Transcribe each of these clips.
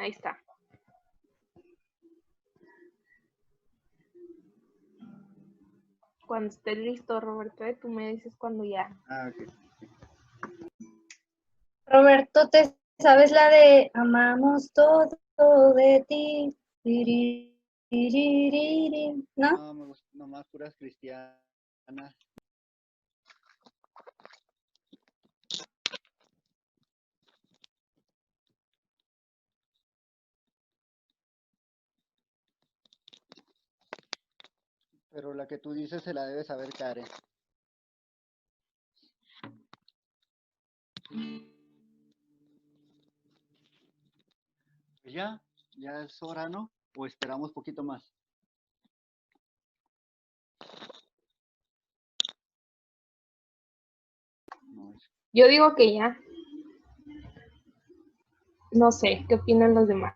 Ahí está. Cuando estés listo, Roberto, tú me dices cuando ya. Ah, ok. Roberto, ¿te sabes la de amamos todo de ti? Tiriririri, ¿no? No, me gustan nomás puras cristianas. Pero la que tú dices se la debe saber Karen. Pues ya es hora, ¿no? O esperamos poquito más. No, Yo digo que ya. No sé, ¿qué opinan los demás?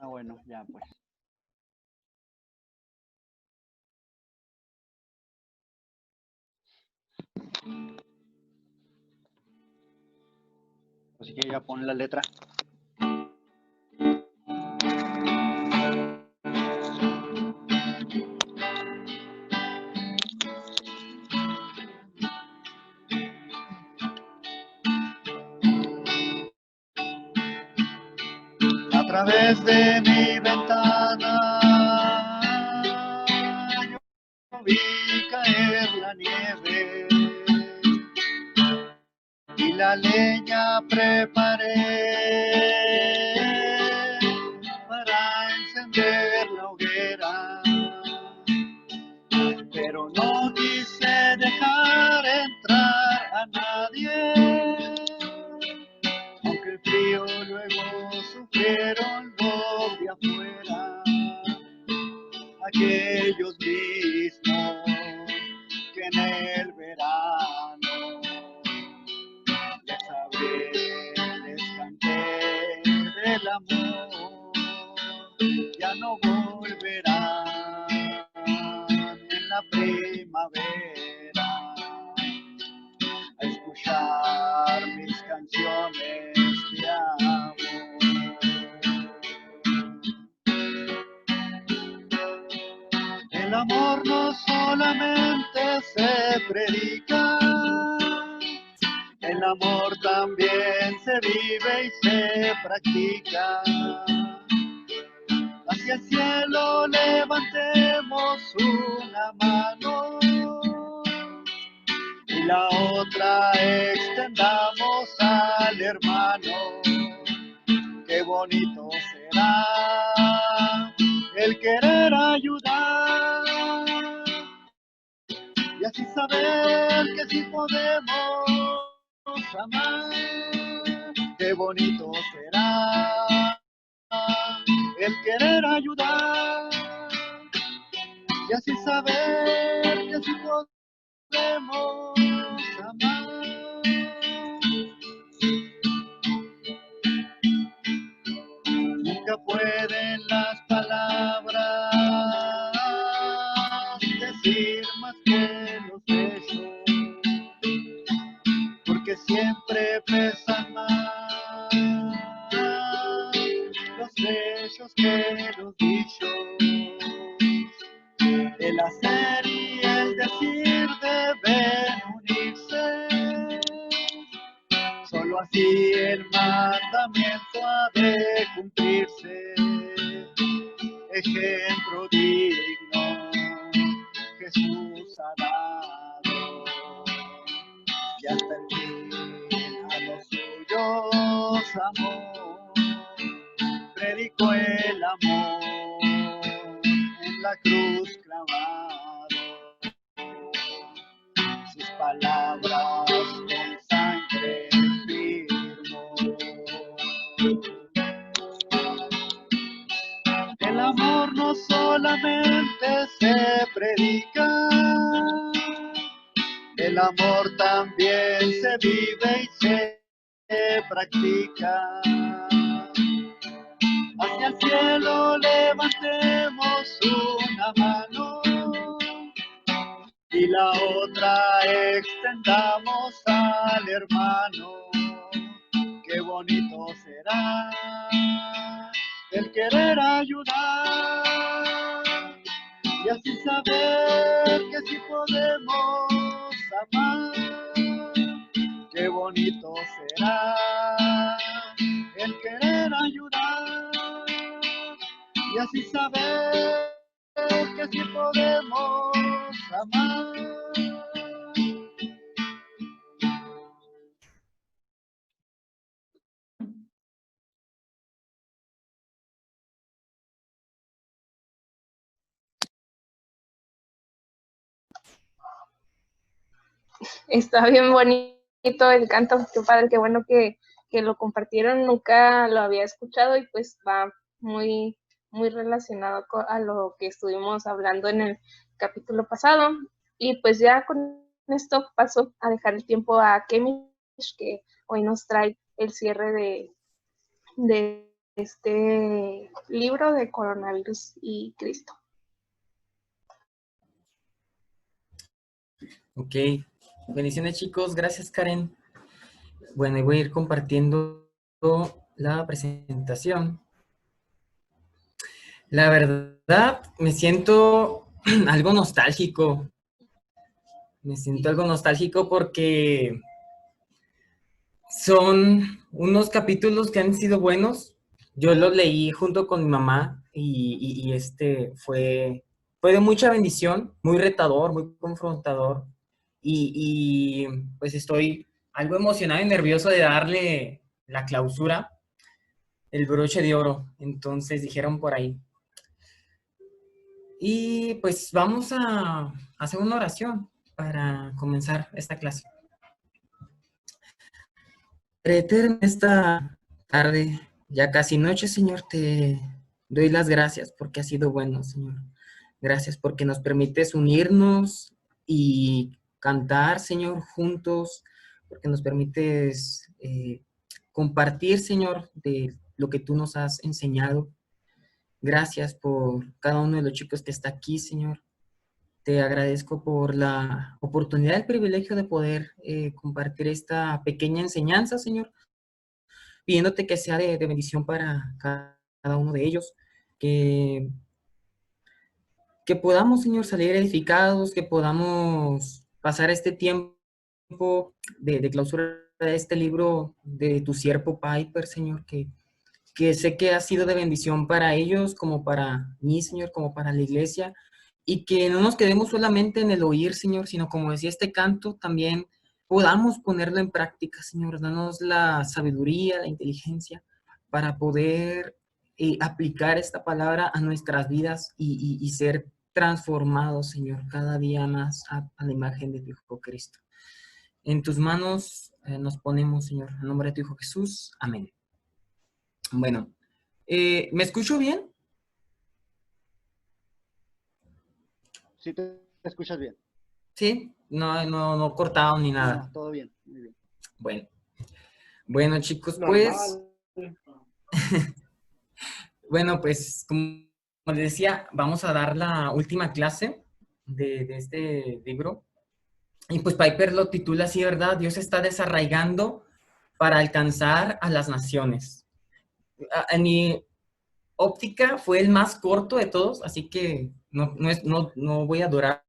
ah, bueno, ya pues. Así que ya pon la letra. A través de mi ventana yo vi caer la nieve y la leña preparé para encender la hoguera, pero no quise dejar entrar a nadie, aunque el frío luego sufrieron los de afuera, aquellos mismos que en el verano les hablé, les canté del amor, ya no volverán en la primavera a escuchar mis canciones de amor. El amor no solamente se predica, el amor también se vive y se practica. Hacia el cielo levantemos una mano y la otra extendamos al hermano. Qué bonito será el querer ayudar y así saber que sí podemos amar. Qué bonito será el querer ayudar y así saber que sí podemos amar. Nunca pueden las palabras decir más que los besos, porque siempre pesan más los besos que los dichos. El hacer y el decir deben unirse, solo así el mandamiento ha de cumplirse. Ejemplo digno Jesús ha dado, y hasta el fin a los suyos amó. Predicó el amor en la cruz clavado, sus palabras con sangre firmó. El amor no solamente se predica, el amor también se vive y se practica. Hacia el cielo levantemos una mano y la otra extendamos al hermano. Qué bonito será querer ayudar y así saber que sí podemos amar. Qué bonito será el querer ayudar y así saber que sí podemos amar. Está bien bonito el canto, qué padre, qué bueno que lo compartieron, nunca lo había escuchado y pues va muy, muy relacionado a lo que estuvimos hablando en el capítulo pasado. Y pues ya con esto paso a dejar el tiempo a Kemish, que hoy nos trae el cierre de este libro de Coronavirus y Cristo. Ok, bendiciones chicos, gracias Karen. Bueno, y voy a ir compartiendo la presentación. La verdad, me siento algo nostálgico. Me siento algo nostálgico porque son unos capítulos que han sido buenos. Yo los leí junto con mi mamá y fue de mucha bendición, muy retador, muy confrontador. Y pues estoy algo emocionado y nervioso de darle la clausura, el broche de oro. Entonces dijeron por ahí. Y pues vamos a hacer una oración para comenzar esta clase. Padre eterno, esta tarde, ya casi noche, Señor, te doy las gracias porque has sido bueno, Señor. Gracias porque nos permites unirnos y cantar, Señor, juntos, porque nos permites compartir, Señor, de lo que tú nos has enseñado. Gracias por cada uno de los chicos que está aquí, Señor. Te agradezco por la oportunidad, el privilegio de poder compartir esta pequeña enseñanza, Señor, pidiéndote que sea de bendición para cada uno de ellos, que podamos, Señor, salir edificados, que podamos pasar este tiempo de clausura de este libro de tu siervo Piper, Señor, que sé que ha sido de bendición para ellos, como para mí, Señor, como para la iglesia, y que no nos quedemos solamente en el oír, Señor, sino como decía este canto, también podamos ponerlo en práctica, Señor. Danos la sabiduría, la inteligencia para poder aplicar esta palabra a nuestras vidas y ser transformados, Señor, cada día más a la imagen de tu Hijo Cristo. En tus manos nos ponemos, Señor, en nombre de tu Hijo Jesús. Amén. Bueno, ¿me escucho bien? Sí, te escuchas bien. Sí, no cortado ni nada. No, todo bien, muy bien. Bueno chicos, Normal. pues, bueno, pues, como les decía, vamos a dar la última clase de este libro. Y pues Piper lo titula así, ¿verdad? Dios está desarraigando para alcanzar a las naciones. En mi óptica fue el más corto de todos, así que no voy a durar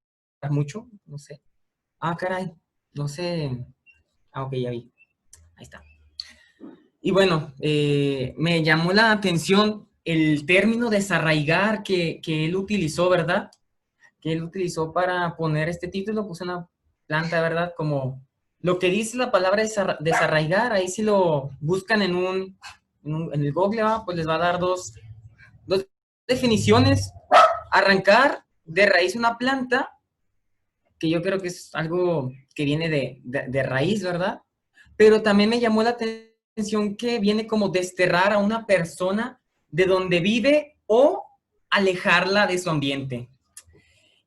mucho, no sé. Ah, caray, no sé. Ah, ok, ya vi. Ahí está. Y bueno, me llamó la atención el término desarraigar que él utilizó, ¿verdad? Que él utilizó para poner este título, puso una planta, ¿verdad? Como lo que dice la palabra desarraigar, ahí si lo buscan en el Google, pues les va a dar dos definiciones. Arrancar de raíz una planta, que yo creo que es algo que viene de raíz, ¿verdad? Pero también me llamó la atención que viene como desterrar a una persona de donde vive o alejarla de su ambiente.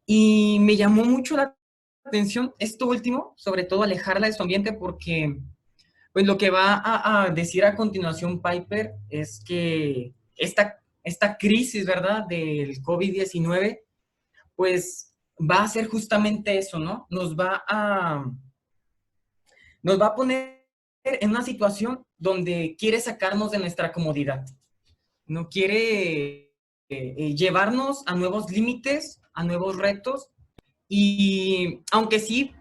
Y me llamó mucho la atención esto último, sobre todo alejarla de su ambiente, porque pues lo que va a decir a continuación Piper es que esta crisis, ¿verdad?, del COVID-19, pues va a hacer justamente eso, ¿no? Nos va a poner en una situación donde quiere sacarnos de nuestra comodidad. no quiere llevarnos a nuevos límites, a nuevos retos. Y aunque sí,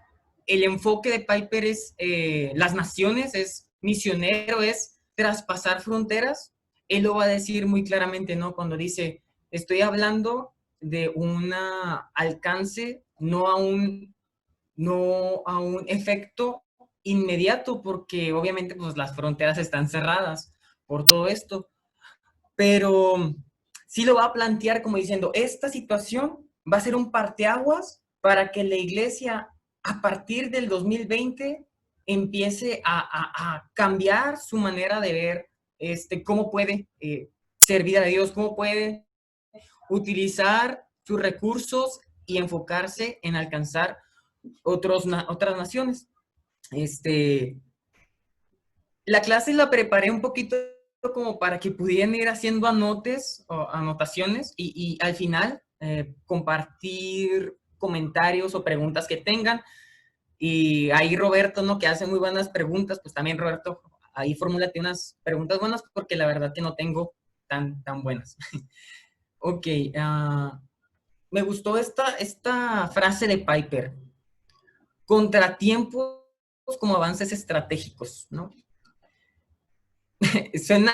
el enfoque de Piper es las naciones, es misionero, es traspasar fronteras, él lo va a decir muy claramente, ¿no? Cuando dice, estoy hablando de un alcance, no a un efecto inmediato, porque obviamente pues, las fronteras están cerradas por todo esto, pero sí lo va a plantear como diciendo, esta situación va a ser un parteaguas para que la iglesia a partir del 2020 empiece a cambiar su manera de ver cómo puede servir a Dios, cómo puede utilizar sus recursos y enfocarse en alcanzar otras naciones. La clase la preparé un poquito como para que pudieran ir haciendo anotaciones y al final compartir comentarios o preguntas que tengan. Y ahí Roberto, ¿no? Que hace muy buenas preguntas, pues también Roberto, ahí formúlate unas preguntas buenas porque la verdad que no tengo tan buenas. Ok, me gustó esta frase de Piper. Contratiempos como avances estratégicos, ¿no? Suena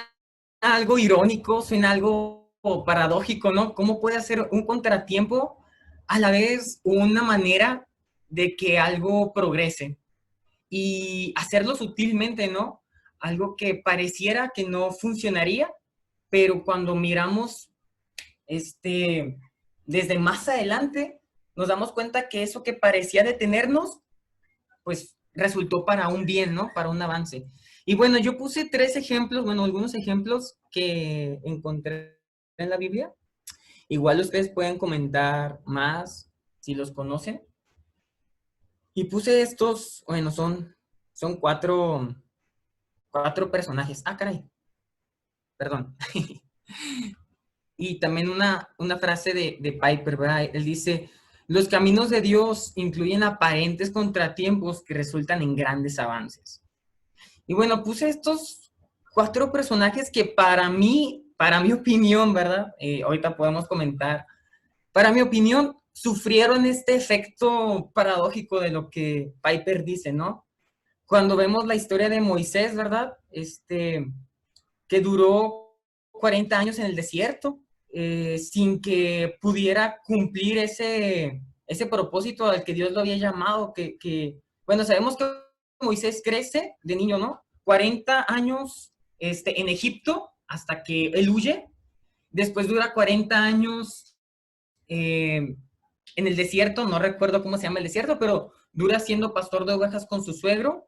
algo irónico, suena algo paradójico, ¿no? ¿Cómo puede ser un contratiempo a la vez una manera de que algo progrese? Y hacerlo sutilmente, ¿no? Algo que pareciera que no funcionaría, pero cuando miramos desde más adelante, nos damos cuenta que eso que parecía detenernos, pues resultó para un bien, ¿no? Para un avance. Y bueno, yo puse algunos ejemplos que encontré en la Biblia. Igual ustedes pueden comentar más si los conocen. Y puse estos, bueno, son cuatro personajes. Ah, caray. Perdón. Y también una frase de Piper, ¿verdad? Él dice, los caminos de Dios incluyen aparentes contratiempos que resultan en grandes avances. Y bueno, puse estos 4 personajes que para mi opinión, ¿verdad? Ahorita podemos comentar. Para mi opinión, sufrieron este efecto paradójico de lo que Piper dice, ¿no? Cuando vemos la historia de Moisés, ¿verdad? Que duró 40 años en el desierto, sin que pudiera cumplir ese propósito al que Dios lo había llamado, bueno, sabemos que Moisés crece de niño, ¿no? 40 años en Egipto hasta que él huye, después dura 40 años en el desierto, no recuerdo cómo se llama el desierto, pero dura siendo pastor de ovejas con su suegro,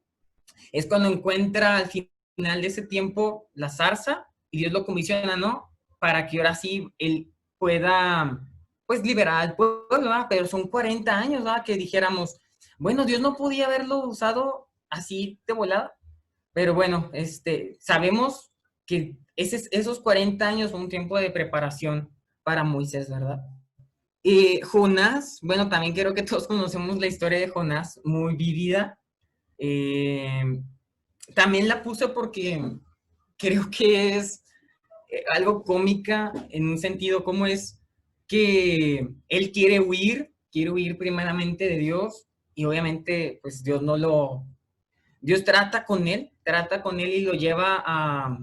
es cuando encuentra al final de ese tiempo la zarza y Dios lo comisiona, ¿no? Para que ahora sí él pueda, pues, liberar al pueblo, ¿verdad? Pero son 40 años, ¿verdad? Que dijéramos, bueno, Dios no podía haberlo usado así de volada, pero bueno, sabemos que esos 40 años son un tiempo de preparación para Moisés, ¿verdad? Jonás, bueno, también creo que todos conocemos la historia de Jonás, muy vivida. También la puse porque creo que es algo cómica en un sentido como es que él quiere huir primeramente de Dios y obviamente pues Dios trata con él y lo lleva a,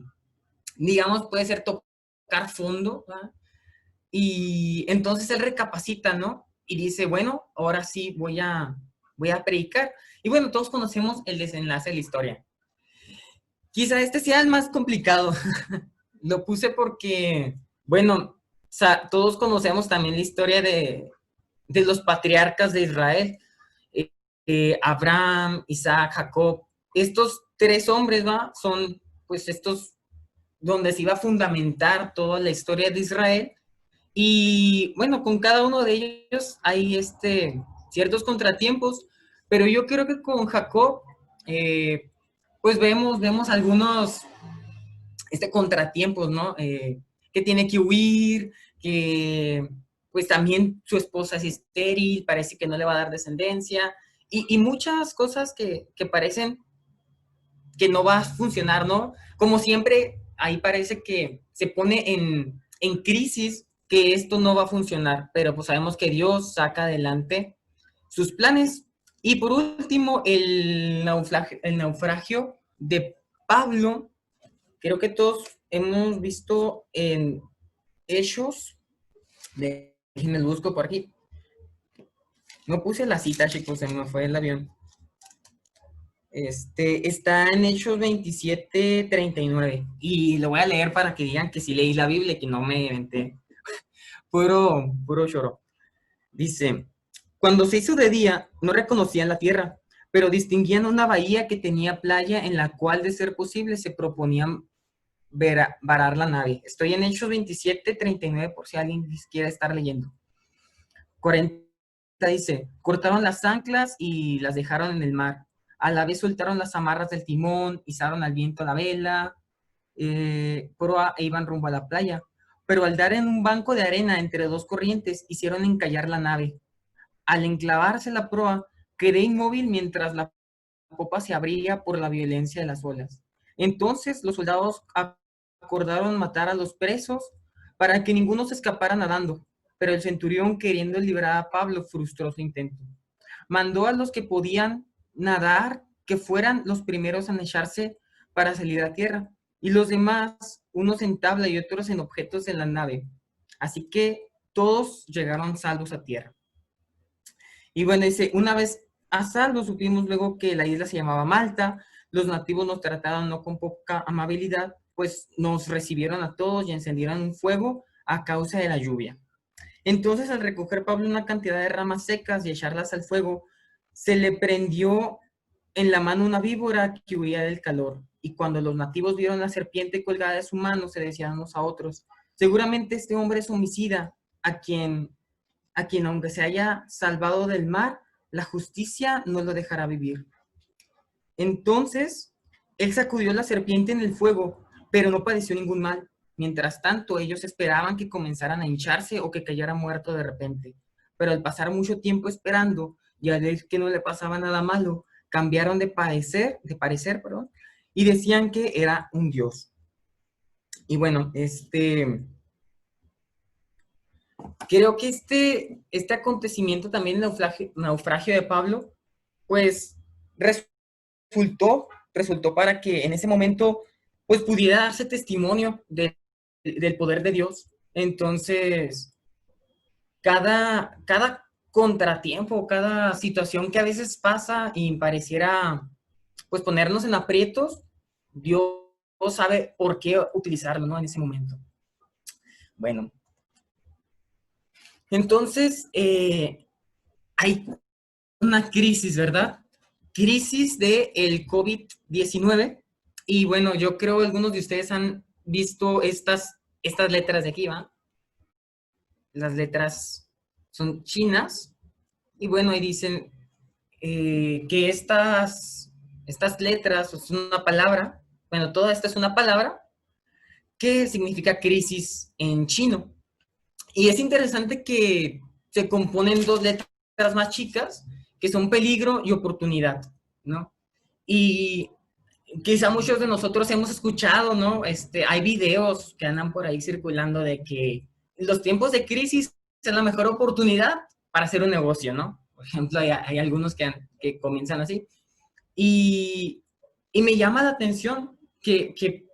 digamos, puede ser tocar fondo, ¿verdad? Y entonces él recapacita, ¿no? Y dice, bueno, ahora sí voy a predicar. Y bueno, todos conocemos el desenlace de la historia. Quizá este sea el más complicado. Lo puse porque, bueno, todos conocemos también la historia de los patriarcas de Israel. Abraham, Isaac, Jacob. Estos 3 hombres, ¿va? Son, pues, estos donde se iba a fundamentar toda la historia de Israel. Y, bueno, con cada uno de ellos hay ciertos contratiempos, pero yo creo que con Jacob, pues vemos algunos contratiempos, ¿no? Que tiene que huir, que pues también su esposa es estéril, parece que no le va a dar descendencia, y muchas cosas que parecen que no va a funcionar, ¿no? Como siempre, ahí parece que se pone en crisis que esto no va a funcionar, pero pues sabemos que Dios saca adelante sus planes. Y por último, el naufragio de Pablo. Creo que todos hemos visto en Hechos, déjenme el busco por aquí. No puse la cita, chicos, se me fue el avión. Está en Hechos 27:39. Y lo voy a leer para que digan que sí leí la Biblia y que no me inventé. Puro choro. Dice, cuando se hizo de día, no reconocían la tierra, pero distinguían una bahía que tenía playa en la cual, de ser posible, se proponían varar la nave. Estoy en Hechos 27:39 por si alguien quiere estar leyendo. 40 dice, cortaron las anclas y las dejaron en el mar. A la vez soltaron las amarras del timón, izaron al viento la vela, proa e iban rumbo a la playa. Pero al dar en un banco de arena entre dos corrientes, hicieron encallar la nave. Al enclavarse la proa, quedé inmóvil mientras la popa se abría por la violencia de las olas. Entonces los soldados acordaron matar a los presos para que ninguno se escapara nadando, pero el centurión, queriendo librar a Pablo, frustró su intento. Mandó a los que podían nadar que fueran los primeros en echarse para salir a tierra, y los demás, unos en tabla y otros en objetos de la nave. Así que todos llegaron salvos a tierra. Y bueno, dice, una vez a salvo, supimos luego que la isla se llamaba Malta. Los nativos nos trataron no con poca amabilidad, pues nos recibieron a todos y encendieron un fuego a causa de la lluvia. Entonces, al recoger Pablo una cantidad de ramas secas y echarlas al fuego, se le prendió en la mano una víbora que huía del calor. Y cuando los nativos vieron la serpiente colgada de su mano, se decían unos a otros, seguramente este hombre es homicida, a quien aunque se haya salvado del mar, la justicia no lo dejará vivir. Entonces, él sacudió la serpiente en el fuego, pero no padeció ningún mal. Mientras tanto, ellos esperaban que comenzaran a hincharse o que cayera muerto de repente. Pero al pasar mucho tiempo esperando y al ver que no le pasaba nada malo, cambiaron de parecer, y decían que era un dios. Y bueno, creo que este acontecimiento también, el naufragio de Pablo, pues resultó para que en ese momento pues pudiera darse testimonio del poder de Dios. Entonces, cada contratiempo, cada situación que a veces pasa y pareciera pues ponernos en aprietos, Dios sabe por qué utilizarlo, ¿no? En ese momento. Bueno, entonces hay una crisis, ¿verdad? Crisis del COVID-19. Y bueno, yo creo que algunos de ustedes han visto estas letras de aquí, ¿va? Las letras son chinas. Y bueno, ahí dicen que estas letras son una palabra. Bueno, toda esta es una palabra que significa crisis en chino. Y es interesante que se componen dos letras más chicas, que son peligro y oportunidad, ¿no? Y quizá muchos de nosotros hemos escuchado, ¿no? Hay videos que andan por ahí circulando de que los tiempos de crisis es la mejor oportunidad para hacer un negocio, ¿no? Por ejemplo, hay algunos que comienzan así. Y me llama la atención que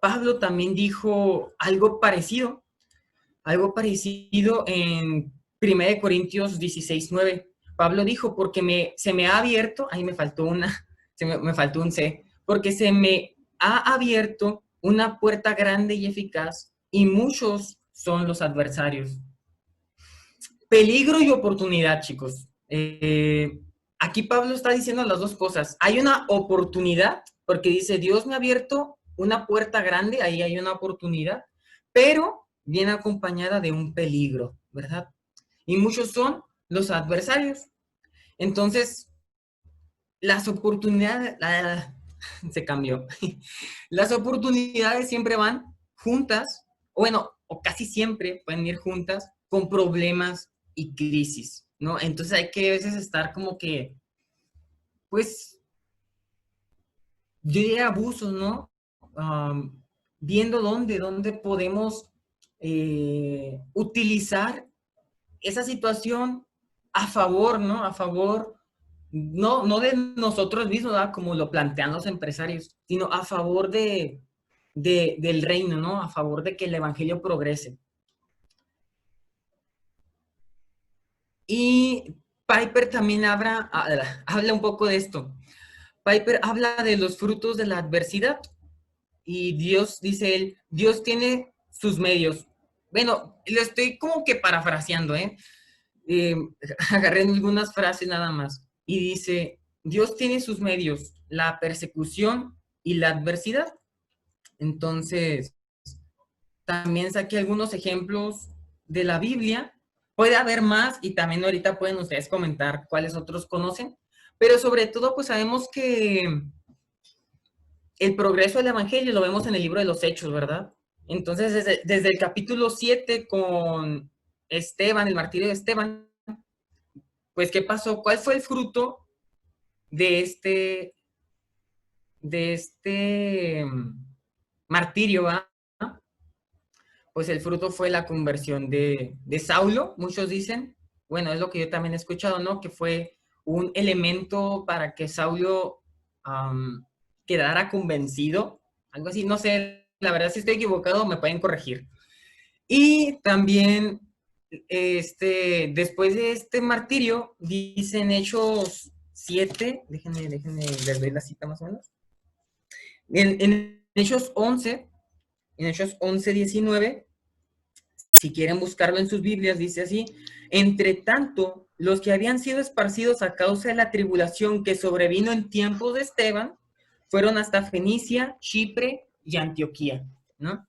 Pablo también dijo algo parecido en 1 Corintios 16:9. Pablo dijo, porque se me ha abierto, ahí me faltó me faltó un C, porque se me ha abierto una puerta grande y eficaz y muchos son los adversarios. Peligro y oportunidad, chicos. Aquí Pablo está diciendo las dos cosas. Hay una oportunidad, porque dice, Dios me ha abierto una puerta grande, ahí hay una oportunidad, pero viene acompañada de un peligro, ¿verdad? Y muchos son los adversarios. Entonces, las oportunidades, se cambió. Las oportunidades siempre van juntas, o casi siempre pueden ir juntas con problemas y crisis, ¿no? Entonces hay que a veces estar como que, pues, yo diría abusos, ¿no? viendo dónde podemos utilizar esa situación a favor, ¿no? A favor, no de nosotros mismos, ¿verdad? Como lo plantean los empresarios, sino a favor del reino, ¿no? A favor de que el evangelio progrese. Y Piper también habla un poco de esto. Piper habla de los frutos de la adversidad. Y Dios, dice él, Dios tiene sus medios. Bueno, lo estoy como que parafraseando, ¿eh? Agarré algunas frases nada más. Y dice, Dios tiene sus medios, la persecución y la adversidad. Entonces, también saqué algunos ejemplos de la Biblia. Puede haber más y también ahorita pueden ustedes comentar cuáles otros conocen. Pero sobre todo, pues sabemos que el progreso del evangelio lo vemos en el libro de los Hechos, ¿verdad? Entonces, desde el capítulo 7 con Esteban, el martirio de Esteban, pues, ¿qué pasó? ¿Cuál fue el fruto de este martirio, ¿va? Pues el fruto fue la conversión de Saulo, muchos dicen. Bueno, es lo que yo también he escuchado, ¿no? Que fue un elemento para que Saulo quedara convencido, algo así, no sé, la verdad si estoy equivocado me pueden corregir. Y también, después de este martirio, dicen Hechos 7, déjenme, les doy la cita más o menos. En Hechos 11, 19, si quieren buscarlo en sus Biblias, dice así, entre tanto, los que habían sido esparcidos a causa de la tribulación que sobrevino en tiempos de Esteban, fueron hasta Fenicia, Chipre y Antioquía, ¿no?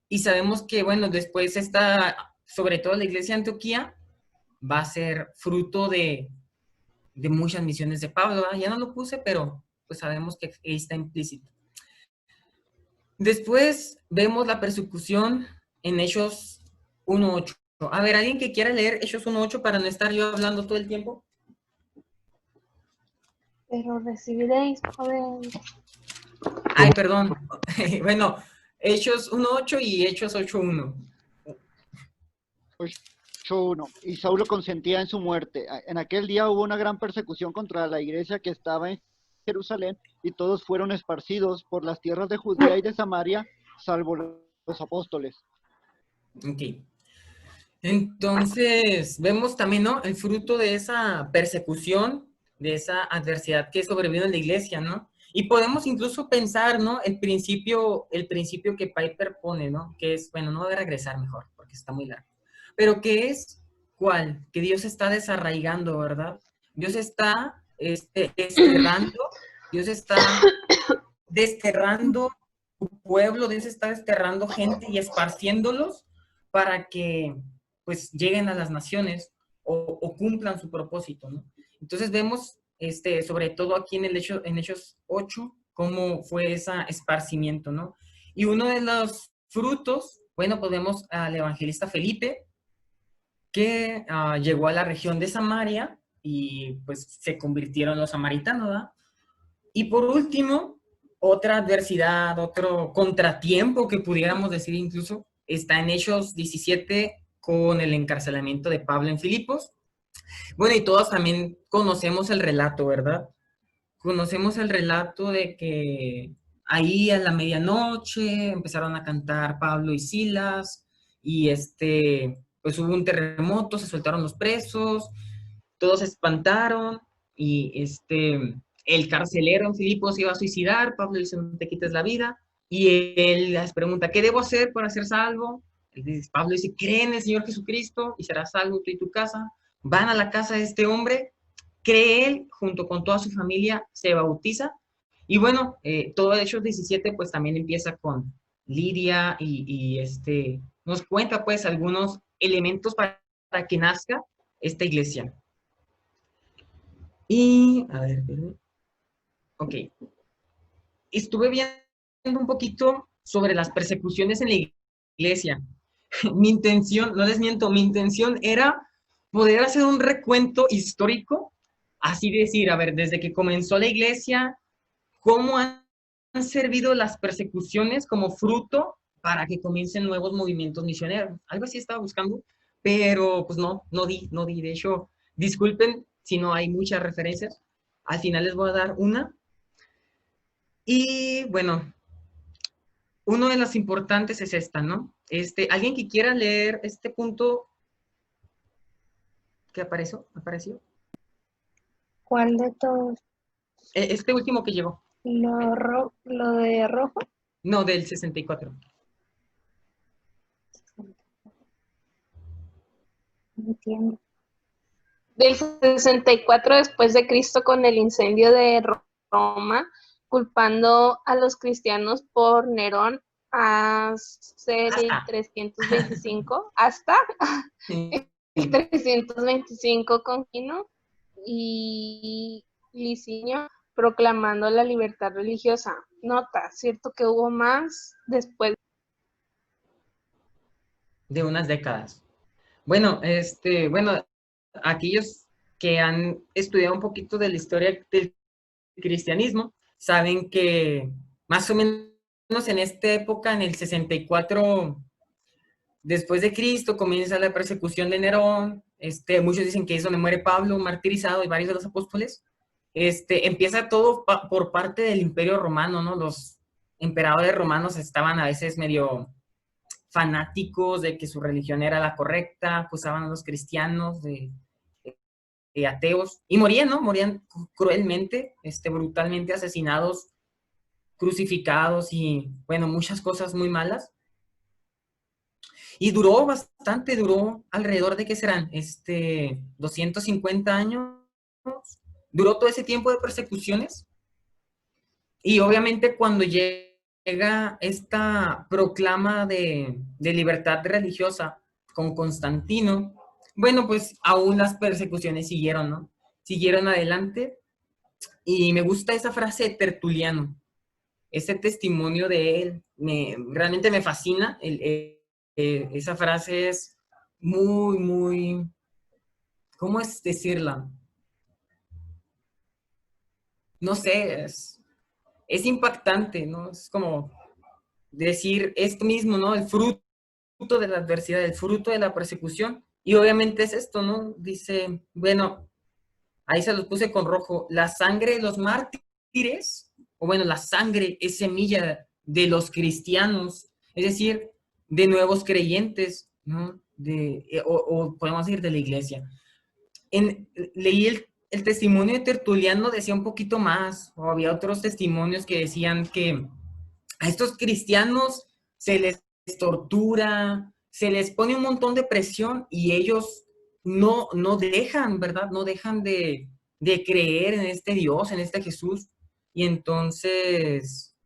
Y sabemos que, bueno, después sobre todo la iglesia de Antioquía, va a ser fruto de muchas misiones de Pablo, ¿verdad? Ya no lo puse, pero pues sabemos que ahí está implícito. Después vemos la persecución en Hechos 1:8. A ver, ¿alguien que quiera leer Hechos 1:8 para no estar yo hablando todo el tiempo? Pero recibiréis poder. Ay, perdón. Bueno, Hechos 1:8 y Hechos 8:1. 8:1. Y Saulo consentía en su muerte. En aquel día hubo una gran persecución contra la iglesia que estaba en Jerusalén, y todos fueron esparcidos por las tierras de Judea y de Samaria, salvo los apóstoles. Ok. Entonces, vemos también, ¿no? El fruto de esa persecución, de esa adversidad que sobrevino en la iglesia, ¿no? Y podemos incluso pensar, ¿no? El principio que Piper pone, ¿no? Que es, bueno, no voy a regresar mejor, porque está muy largo. Pero que es, ¿cuál? Que Dios está desarraigando, ¿verdad? Dios está desterrando, Dios está desterrando tu pueblo, Dios está desterrando gente y esparciéndolos para que pues lleguen a las naciones o cumplan su propósito, ¿no? Entonces vemos, sobre todo aquí en Hechos 8, cómo fue ese esparcimiento, ¿no? Y uno de los frutos, bueno, pues vemos al evangelista Felipe, que llegó a la región de Samaria y pues se convirtieron los samaritanos, ¿verdad? Y por último, otra adversidad, otro contratiempo que pudiéramos decir incluso, está en Hechos 17 con el encarcelamiento de Pablo en Filipos. Bueno, y todos también conocemos el relato, ¿verdad? Conocemos el relato de que ahí a la medianoche empezaron a cantar Pablo y Silas y pues hubo un terremoto, se soltaron los presos, todos se espantaron y el carcelero en Filipos iba a suicidar, Pablo le dice, no te quites la vida, y él les pregunta, ¿qué debo hacer para ser salvo? Pablo dice, cree en el Señor Jesucristo y serás salvo tú y tu casa. Van a la casa de este hombre, cree él, junto con toda su familia, se bautiza, y bueno, todo Hechos 17 pues también empieza con Lidia y nos cuenta pues algunos elementos para que nazca esta iglesia. Y, a ver, ok. Estuve viendo un poquito sobre las persecuciones en la iglesia. Mi intención, no les miento, mi intención era poder hacer un recuento histórico, así decir, a ver, desde que comenzó la iglesia, cómo han servido las persecuciones como fruto para que comiencen nuevos movimientos misioneros. Algo así estaba buscando, pero pues no di. De hecho, disculpen si no hay muchas referencias. Al final les voy a dar una. Y bueno, una de las importantes es esta, ¿no? ¿Alguien que quiera leer este punto que apareció? ¿Cuál de todos? Este último que llegó. Lo de rojo. No, del 64. No entiendo. Del 64 después de Cristo, con el incendio de Roma, culpando a los cristianos por Nerón hacia el 325, hasta el 325 con Quino y Licinio proclamando la libertad religiosa. Nota, cierto que hubo más después De unas décadas. Bueno, aquellos que han estudiado un poquito de la historia del cristianismo saben que más o menos en esta época, en el 64 después de Cristo, comienza la persecución de Nerón. Muchos dicen que es donde muere Pablo, martirizado, y varios de los apóstoles. Empieza todo por parte del Imperio Romano, ¿no? Los emperadores romanos estaban a veces medio fanáticos de que su religión era la correcta, acusaban a los cristianos de ateos, y morían, ¿no? Morían cruelmente, brutalmente asesinados, crucificados, y bueno, muchas cosas muy malas. Y duró bastante, duró alrededor de, ¿qué serán? 250 años. Duró todo ese tiempo de persecuciones. Y obviamente cuando llega esta proclama de libertad religiosa con Constantino, bueno, pues aún las persecuciones siguieron, ¿no? Siguieron adelante. Y me gusta esa frase de Tertuliano, ese testimonio de él, realmente me fascina. Esa frase es muy, ¿cómo es decirla? No sé, es impactante, ¿no? Es como decir esto mismo, ¿no? El fruto de la adversidad, el fruto de la persecución. Y obviamente es esto, ¿no? Dice, bueno, ahí se los puse con rojo, la sangre de los mártires, o bueno, la sangre es semilla de los cristianos, es decir, de nuevos creyentes, ¿no? O podemos decir de la iglesia. Leí el testimonio de Tertuliano, decía un poquito más, o había otros testimonios que decían que a estos cristianos se les tortura, se les pone un montón de presión y ellos no dejan, ¿verdad? No dejan de creer en este Dios, en este Jesús. Y entonces,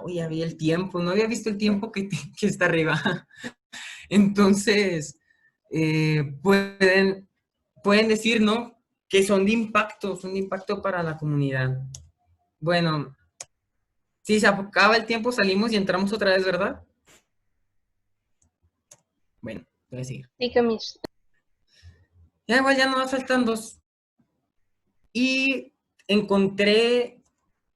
ya vi el tiempo, no había visto el tiempo que está arriba. Entonces, pueden decir, ¿no? Que son de impacto para la comunidad. Bueno, si se acaba el tiempo, salimos y entramos otra vez, ¿verdad? Bueno, voy a seguir. Sí, Camish. Ya igual ya no me faltan dos. Y encontré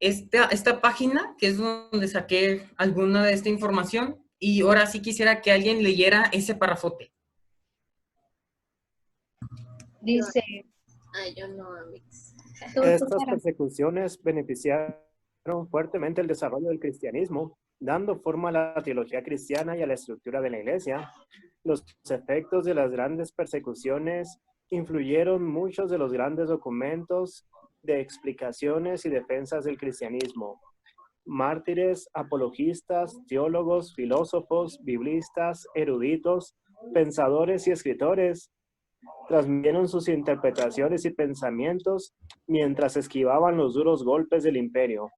esta página, que es donde saqué alguna de esta información, y ahora sí quisiera que alguien leyera ese parrafote. Dice, Yo no, Amix. Estas persecuciones beneficiaron fuertemente el desarrollo del cristianismo, dando forma a la teología cristiana y a la estructura de la iglesia. Los efectos de las grandes persecuciones influyeron muchos de los grandes documentos de explicaciones y defensas del cristianismo. Mártires, apologistas, teólogos, filósofos, biblistas, eruditos, pensadores y escritores transmitieron sus interpretaciones y pensamientos mientras esquivaban los duros golpes del imperio.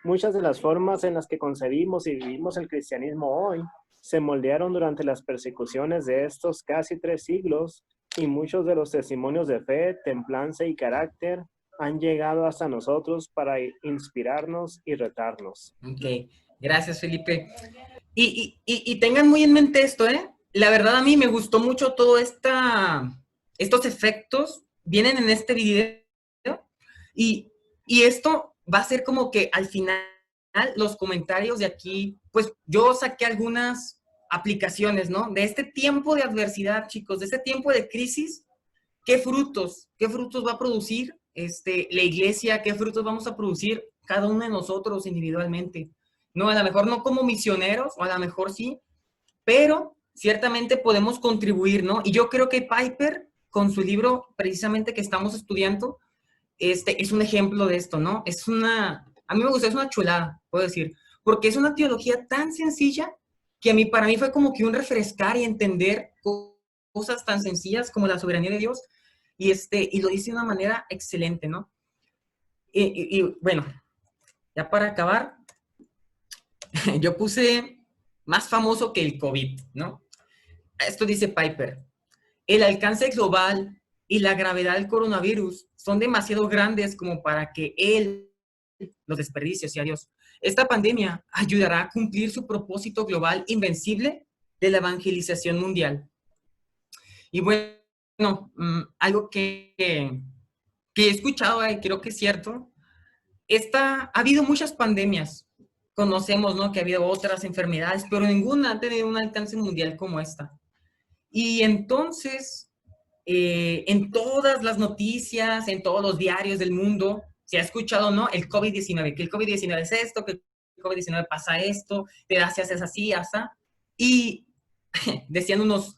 Muchas de las formas en las que concebimos y vivimos el cristianismo hoy se moldearon durante las persecuciones de estos casi 3 siglos, y muchos de los testimonios de fe, templanza y carácter han llegado hasta nosotros para inspirarnos y retarnos. Ok, gracias, Felipe. Y tengan muy en mente esto, ¿eh? La verdad, a mí me gustó mucho todo estos efectos, vienen en este video, y esto va a ser como que al final los comentarios de aquí, pues yo saqué algunas aplicaciones, ¿no? De este tiempo de adversidad, chicos, de este tiempo de crisis, qué frutos va a producir la iglesia, qué frutos vamos a producir cada uno de nosotros individualmente. No, a lo mejor no como misioneros, o a lo mejor sí, pero ciertamente podemos contribuir, ¿no? Y yo creo que Piper, con su libro precisamente que estamos estudiando, es un ejemplo de esto, ¿no? A mí me gusta, es una chulada, puedo decir, porque es una teología tan sencilla que para mí fue como que un refrescar y entender cosas tan sencillas como la soberanía de Dios, y lo dice de una manera excelente, ¿no? Y bueno, ya para acabar, yo puse más famoso que el COVID, ¿no? Esto dice Piper. El alcance global y la gravedad del coronavirus son demasiado grandes como para que él los desperdicie hacia Dios. Esta pandemia ayudará a cumplir su propósito global invencible de la evangelización mundial. Y bueno, algo que he escuchado y creo que es cierto, ha habido muchas pandemias. Conocemos, ¿no?, que ha habido otras enfermedades, pero ninguna ha tenido un alcance mundial como esta. Y entonces, en todas las noticias, en todos los diarios del mundo, se ha escuchado, ¿no?, el COVID-19, que el COVID-19 es esto, que el COVID-19 pasa esto, te haces así, asá. Y decían unos,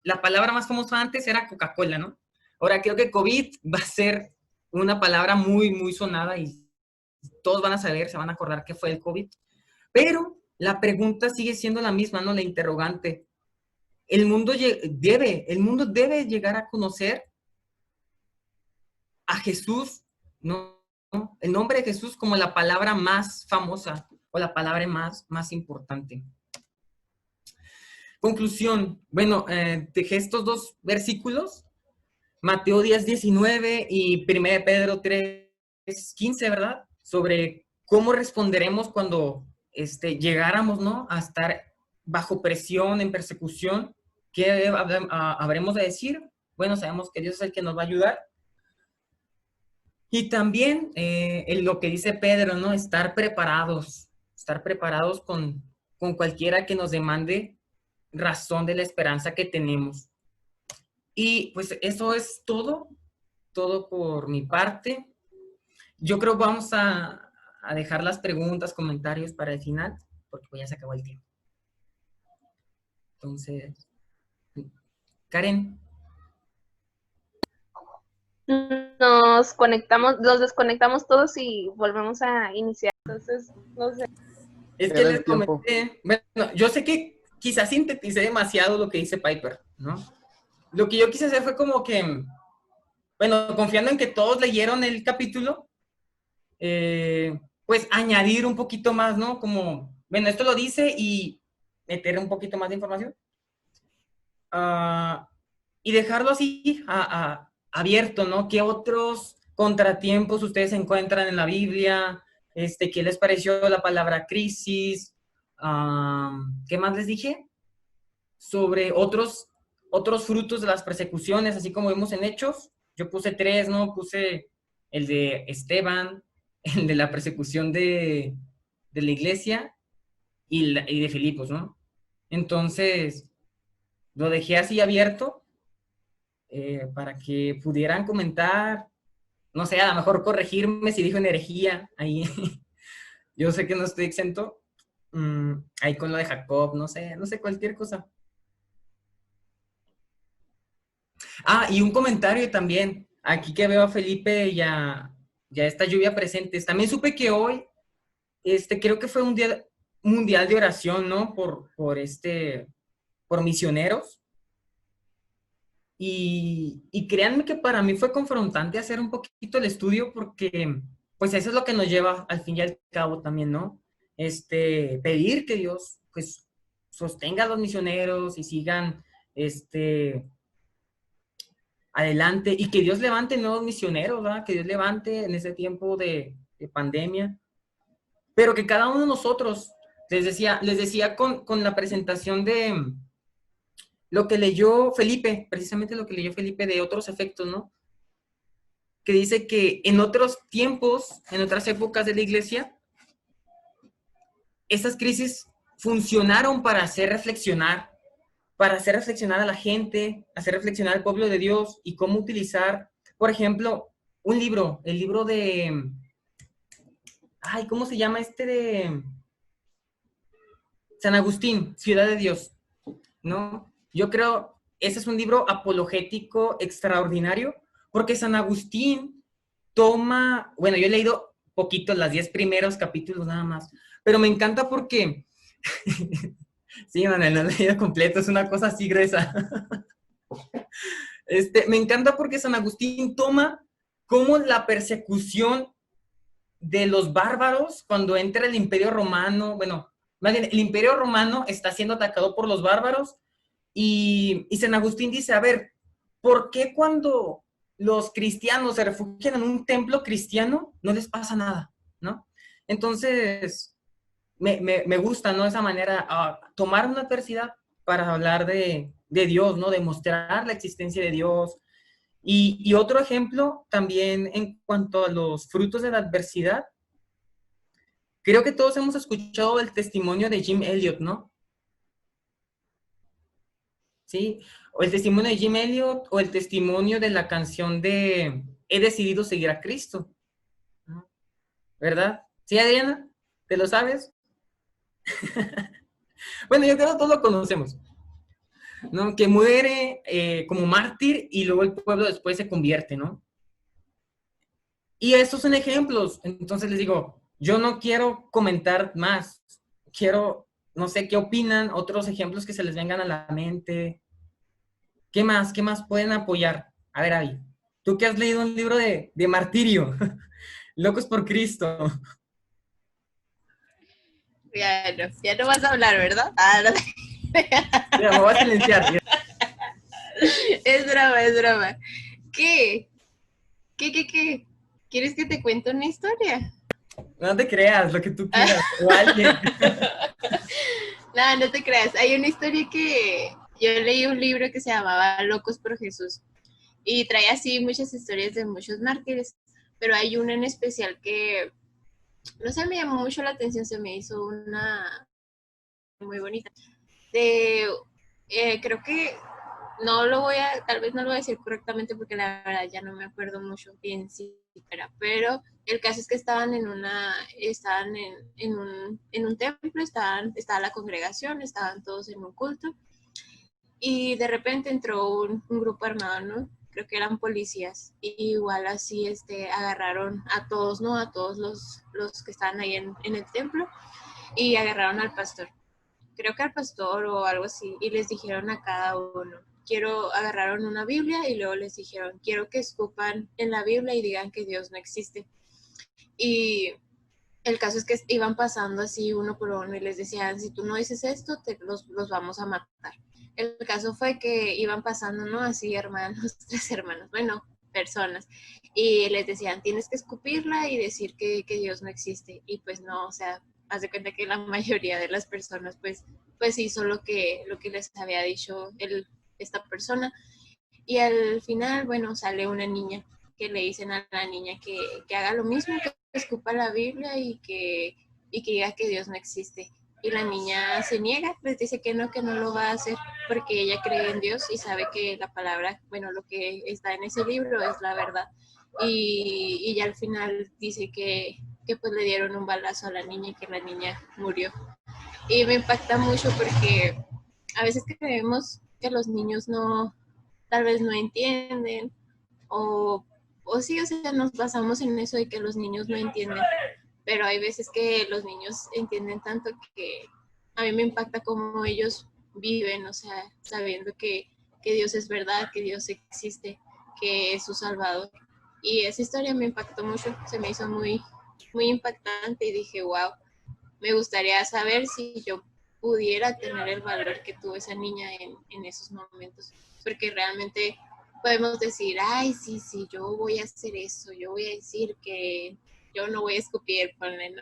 la palabra más famosa antes era Coca-Cola, ¿no? Ahora creo que COVID va a ser una palabra muy, muy sonada y todos van a saber, se van a acordar que fue el COVID. Pero la pregunta sigue siendo la misma, ¿no? La interrogante. El mundo debe llegar a conocer a Jesús, ¿no? El nombre de Jesús como la palabra más famosa o la palabra más importante. Conclusión. Bueno, dejé estos dos versículos, Mateo 10:19 y 1 Pedro 3:15, ¿verdad? Sobre cómo responderemos cuando llegáramos, ¿no?, a estar bajo presión, en persecución. ¿Qué habremos de decir? Bueno, sabemos que Dios es el que nos va a ayudar. Y también lo que dice Pedro, ¿no? Estar preparados con cualquiera que nos demande razón de la esperanza que tenemos. Y pues eso es todo por mi parte. Yo creo que vamos a dejar las preguntas, comentarios para el final, porque pues ya se acabó el tiempo. Entonces, Karen. Nos desconectamos todos y volvemos a iniciar. Entonces, no sé. Es que les comenté, bueno, yo sé que quizás sinteticé demasiado lo que dice Piper, ¿no? Lo que yo quise hacer fue como que, bueno, confiando en que todos leyeron el capítulo, pues añadir un poquito más, ¿no? Como, bueno, esto lo dice y meter un poquito más de información. Y dejarlo así abierto, ¿no? ¿Qué otros contratiempos ustedes encuentran en la Biblia? ¿Qué les pareció la palabra crisis? ¿Qué más les dije? Sobre otros frutos de las persecuciones, así como vimos en Hechos. Yo puse 3, ¿no? Puse el de Esteban, el de la persecución de la iglesia y de Filipos, ¿no? Entonces, lo dejé así abierto para que pudieran comentar, no sé, a lo mejor corregirme si dijo en herejía, ahí. Yo sé que no estoy exento. Ahí con lo de Jacob, no sé, cualquier cosa. Y un comentario también. Aquí que veo a Felipe ya esta lluvia presentes. También supe que hoy, creo que fue un día mundial de oración, ¿no? Por misioneros. Y créanme que para mí fue confrontante hacer un poquito el estudio porque, pues, eso es lo que nos lleva al fin y al cabo también, ¿no? Pedir que Dios, pues, sostenga a los misioneros y sigan, adelante, y que Dios levante nuevos misioneros, ¿verdad? Que Dios levante en ese tiempo de pandemia, pero que cada uno de nosotros, les decía con la presentación de lo que leyó Felipe, precisamente lo que leyó Felipe de otros efectos, ¿no? Que dice que en otros tiempos, en otras épocas de la iglesia, esas crisis funcionaron para hacer reflexionar a la gente, hacer reflexionar al pueblo de Dios y cómo utilizar, por ejemplo, el libro de, ay, ¿cómo se llama este de San Agustín, Ciudad de Dios? ¿No? Yo creo, ese es un libro apologético extraordinario, porque San Agustín toma, bueno, yo he leído poquito, los 10 primeros capítulos nada más, pero me encanta porque, sí, Manuel, no lo he leído completo, es una cosa así gruesa. Me encanta porque San Agustín toma como la persecución de los bárbaros cuando entra el Imperio Romano, bueno, más bien, el Imperio Romano está siendo atacado por los bárbaros y San Agustín dice, a ver, ¿por qué cuando los cristianos se refugian en un templo cristiano no les pasa nada, ¿no? Entonces, me gusta, ¿no? Esa manera, tomar una adversidad para hablar de Dios, ¿no? Demostrar la existencia de Dios. Y otro ejemplo también en cuanto a los frutos de la adversidad, creo que todos hemos escuchado el testimonio de Jim Elliot, ¿no? Sí, o el testimonio de Jim Elliot o el testimonio de la canción de He decidido seguir a Cristo, ¿no? ¿Verdad? ¿Sí, Adriana? ¿Te lo sabes? Bueno, yo creo que todos lo conocemos, ¿no? Que muere como mártir y luego el pueblo después se convierte, ¿no? Y estos son ejemplos. Entonces les digo, yo no quiero comentar más. Quiero, no sé, ¿qué opinan? Otros ejemplos que se les vengan a la mente. ¿Qué más? ¿Qué más pueden apoyar? A ver, Abby, tú que has leído un libro de martirio, Locos por Cristo. Ya no vas a hablar, ¿verdad? Ah, no. Mira, me voy a silenciar. Es broma, es broma. ¿Qué? ¿Qué? ¿Quieres que te cuente una historia? No te creas, lo que tú quieras. O alguien. No, no te creas. Hay una historia que yo leí un libro que se llamaba Locos por Jesús y trae así muchas historias de muchos mártires, pero hay una en especial que, no sé, me llamó mucho la atención, se me hizo una muy bonita. Creo que tal vez no lo voy a decir correctamente porque la verdad ya no me acuerdo mucho bien si era, pero el caso es que estaban en un templo, estaba la congregación, estaban todos en un culto y de repente entró un grupo armado, ¿no? Creo que eran policías y igual así agarraron a todos, ¿no? A todos los que estaban ahí en el templo y agarraron al pastor. Creo que al pastor o algo así, y les dijeron a cada uno, agarraron una Biblia y luego les dijeron, quiero que escupan en la Biblia y digan que Dios no existe. Y el caso es que iban pasando así uno por uno y les decían, si tú no dices esto, los vamos a matar. El caso fue que iban pasando, ¿no? Así hermanos, 3 hermanos, bueno, personas, y les decían, tienes que escupirla y decir que Dios no existe. Y pues no, o sea, haz de cuenta que la mayoría de las personas pues hizo lo que les había dicho esta persona. Y al final, bueno, sale una niña que le dicen a la niña que haga lo mismo, que escupa la Biblia y que diga que Dios no existe. Y la niña se niega, les dice que no lo va a hacer porque ella cree en Dios y sabe que la palabra, bueno, lo que está en ese libro es la verdad. Y ya al final dice que pues le dieron un balazo a la niña y que la niña murió. Y me impacta mucho porque a veces creemos que los niños tal vez no entienden o sí, o sea, nos basamos en eso de que los niños no entienden, pero hay veces que los niños entienden tanto que a mí me impacta cómo ellos viven, o sea, sabiendo que Dios es verdad, que Dios existe, que es su Salvador. Y esa historia me impactó mucho, se me hizo muy, muy impactante y dije, wow, me gustaría saber si yo pudiera tener el valor que tuvo esa niña en esos momentos, porque realmente podemos decir, ay, sí, yo voy a hacer eso, yo voy a decir que yo no voy a escupir, ponle, ¿no?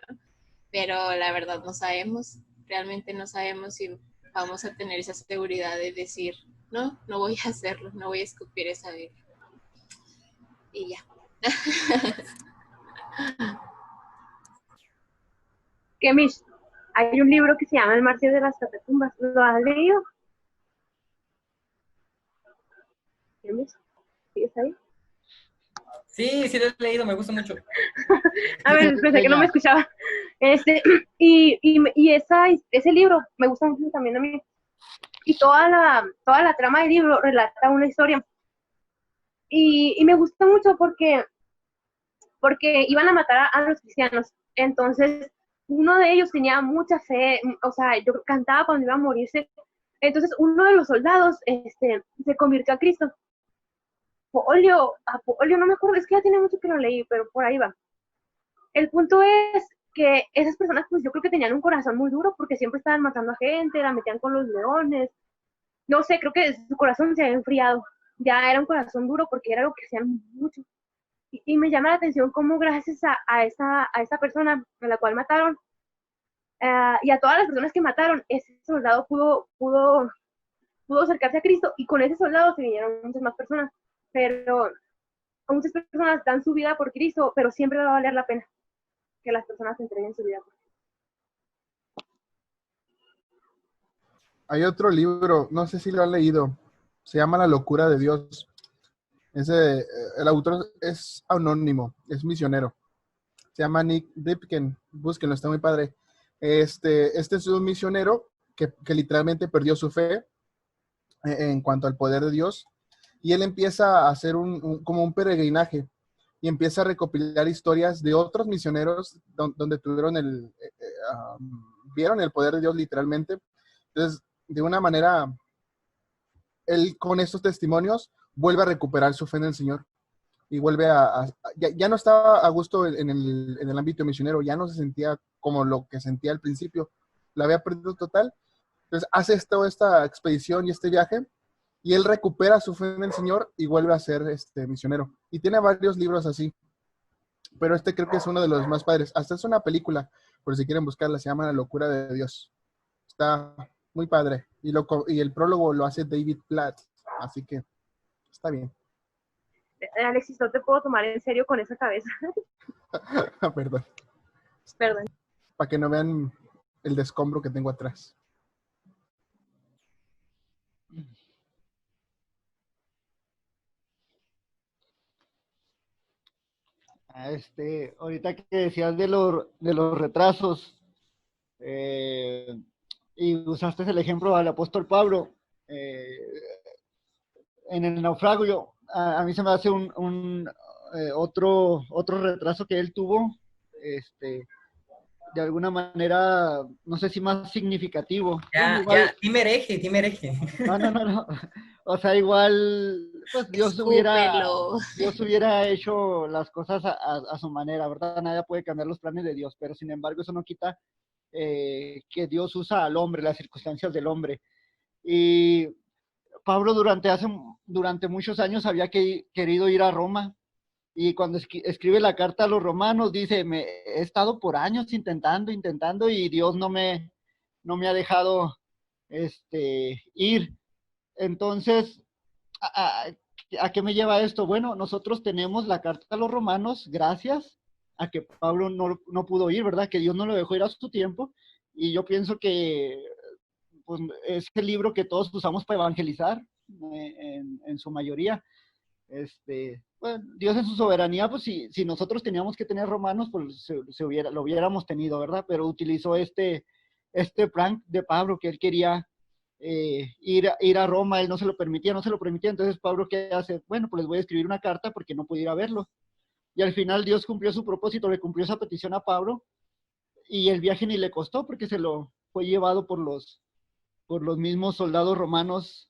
Pero la verdad no sabemos, realmente no sabemos si vamos a tener esa seguridad de decir, no voy a hacerlo, no voy a escupir esa Biblia. Y ya. Que mis hay un libro que se llama El mártir de las catacumbas. ¿Lo has leído? ¿Sigues ahí? Sí, sí lo he leído, me gusta mucho. A ver, pensé que no me escuchaba. Ese libro me gusta mucho también a mí. Y toda la trama del libro relata una historia. Y me gusta mucho porque iban a matar a los cristianos. Entonces, uno de ellos tenía mucha fe, o sea, yo cantaba cuando iba a morirse. Entonces, uno de los soldados se convirtió a Cristo. Apolio, no me acuerdo, es que ya tiene mucho que lo leí, pero por ahí va. El punto es que esas personas, pues yo creo que tenían un corazón muy duro porque siempre estaban matando a gente, la metían con los leones. No sé, creo que su corazón se había enfriado. Ya era un corazón duro porque era lo que hacían mucho. Y me llama la atención cómo gracias a esa persona a la cual mataron, y a todas las personas que mataron, ese soldado pudo acercarse a Cristo, y con ese soldado se vinieron muchas más personas. Pero muchas personas dan su vida por Cristo, pero siempre va a valer la pena que las personas entreguen su vida por Cristo. Hay otro libro, no sé si lo han leído, se llama La locura de Dios. El autor es anónimo, es misionero. Se llama Nick Dipken, búsquenlo, está muy padre. Este es un misionero que literalmente perdió su fe en cuanto al poder de Dios, y él empieza a hacer como un peregrinaje, y empieza a recopilar historias de otros misioneros donde tuvieron vieron el poder de Dios literalmente. Entonces, de una manera, él con estos testimonios vuelve a recuperar su fe en el Señor y vuelve ya no estaba a gusto en el ámbito misionero, ya no se sentía como lo que sentía al principio, la había perdido total. Entonces hace toda esta expedición y este viaje, y él recupera su fe en el Señor y vuelve a ser misionero. Y tiene varios libros así, pero creo que es uno de los más padres. Hasta es una película, por si quieren buscarla, se llama La locura de Dios. Está muy padre. Y el prólogo lo hace David Platt, así que está bien. Alexis, no te puedo tomar en serio con esa cabeza. Perdón. Perdón. Para que no vean el descombro que tengo atrás. Ahorita que decías de los retrasos, y usaste el ejemplo al apóstol Pablo, en el naufragio, a mí se me hace otro retraso que él tuvo, de alguna manera, no sé si más significativo. Ya, Bueno, igual, dime hereje. No. O sea, igual, pues Dios hubiera hecho las cosas a su manera, ¿verdad? Nadie puede cambiar los planes de Dios, pero sin embargo eso no quita que Dios usa al hombre, las circunstancias del hombre. Y Pablo durante muchos años había querido ir a Roma, y cuando escribe la carta a los romanos dice, he estado por años intentando y Dios no me ha dejado ir. Entonces, ¿a qué me lleva esto? Bueno, nosotros tenemos la carta a los romanos gracias a que Pablo no pudo ir, ¿verdad? Que Dios no lo dejó ir a su tiempo, y yo pienso que pues, es el libro que todos usamos para evangelizar, en su mayoría. Bueno, Dios en su soberanía, pues si nosotros teníamos que tener romanos, pues lo hubiéramos tenido, ¿verdad? Pero utilizó este plan de Pablo, que él quería ir a Roma, él no se lo permitía, entonces Pablo, ¿qué hace? Bueno, pues les voy a escribir una carta porque no pude ir a verlo. Y al final Dios cumplió su propósito, le cumplió esa petición a Pablo, y el viaje ni le costó porque se lo fue llevado por los mismos soldados romanos,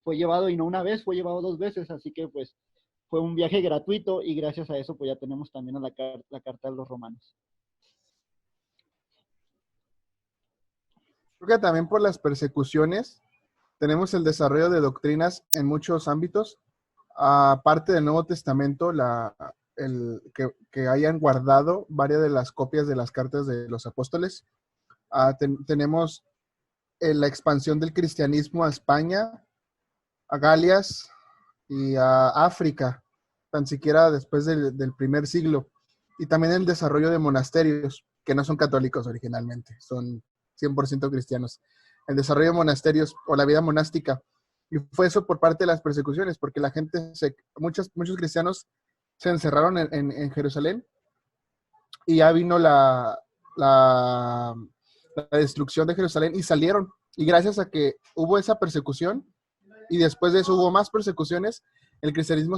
fue llevado, y no una vez, fue llevado 2 veces, así que pues fue un viaje gratuito, y gracias a eso pues ya tenemos también a la carta de los romanos. Creo que también por las persecuciones tenemos el desarrollo de doctrinas en muchos ámbitos. Aparte del Nuevo Testamento, que hayan guardado varias de las copias de las cartas de los apóstoles. Tenemos la expansión del cristianismo a España, a Galias y a África, tan siquiera después del primer siglo. Y también el desarrollo de monasterios. que no son católicos originalmente, son 100% cristianos. El desarrollo de monasterios o la vida monástica. Y fue eso por parte de las persecuciones, porque la gente, muchos cristianos se encerraron en Jerusalén y ya vino la destrucción de Jerusalén y salieron. Y gracias a que hubo esa persecución y después de eso hubo más persecuciones, el cristianismo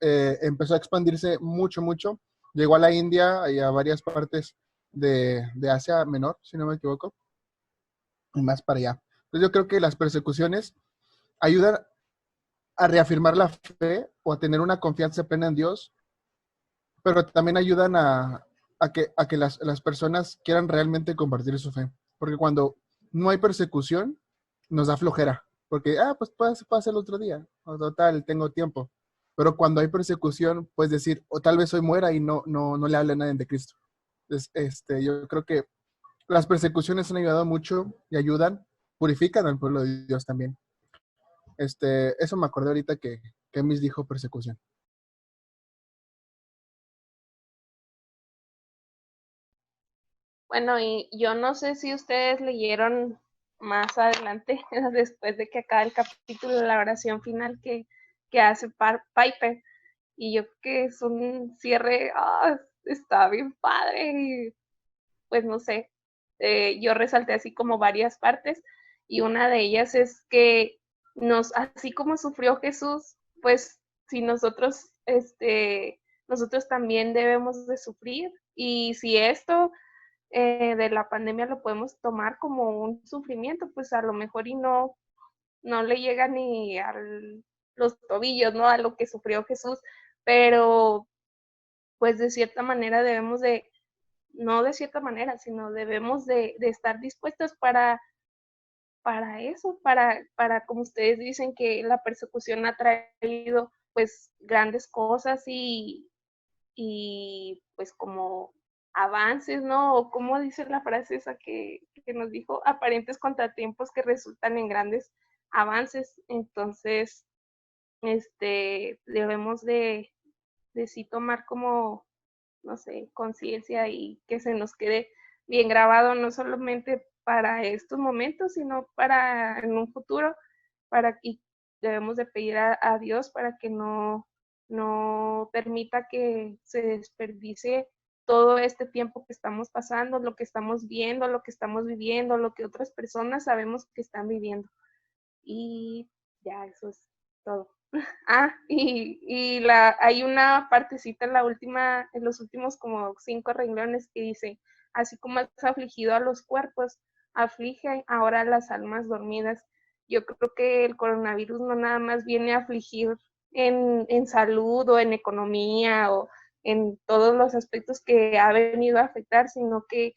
empezó a expandirse mucho, mucho. Llegó a la India y a varias partes de Asia Menor, si no me equivoco, y más para allá. Entonces yo creo que las persecuciones ayudan a reafirmar la fe o a tener una confianza plena en Dios, pero también ayudan a que las personas quieran realmente compartir su fe. Porque cuando no hay persecución, nos da flojera. Porque, pues puede ser el otro día. O total, tengo tiempo. Pero cuando hay persecución, puedes decir, o tal vez hoy muera y no le hable a nadie de Cristo. Entonces, yo creo que las persecuciones han ayudado mucho y ayudan, purifican al pueblo de Dios también. Eso me acordé ahorita que Miss dijo persecución. Bueno, y yo no sé si ustedes leyeron más adelante, después de que acaba el capítulo, la oración final que hace Piper. Y yo creo que es un cierre, está bien padre. Y pues no sé, yo resalté así como varias partes. Y una de ellas es que así como sufrió Jesús, pues si nosotros también debemos de sufrir. Y si esto de la pandemia lo podemos tomar como un sufrimiento, pues a lo mejor y no le llega ni a los tobillos, ¿no? A lo que sufrió Jesús, pero pues de cierta manera debemos de, no de cierta manera, sino debemos de estar dispuestos para eso, para como ustedes dicen que la persecución ha traído pues grandes cosas y pues como avances, ¿no? O como dice la frase esa que nos dijo, aparentes contratiempos que resultan en grandes avances. Entonces, debemos de sí tomar como, no sé, conciencia y que se nos quede bien grabado, no solamente para estos momentos, sino para en un futuro, y debemos de pedir a Dios para que no permita que se desperdicie todo este tiempo que estamos pasando, lo que estamos viendo, lo que estamos viviendo, lo que otras personas sabemos que están viviendo. Y ya, eso es todo. Hay una partecita en los últimos como 5 renglones que dice, así como has afligido a los cuerpos, aflige ahora las almas dormidas. Yo creo que el coronavirus no nada más viene a afligir en salud o en economía o en todos los aspectos que ha venido a afectar, sino que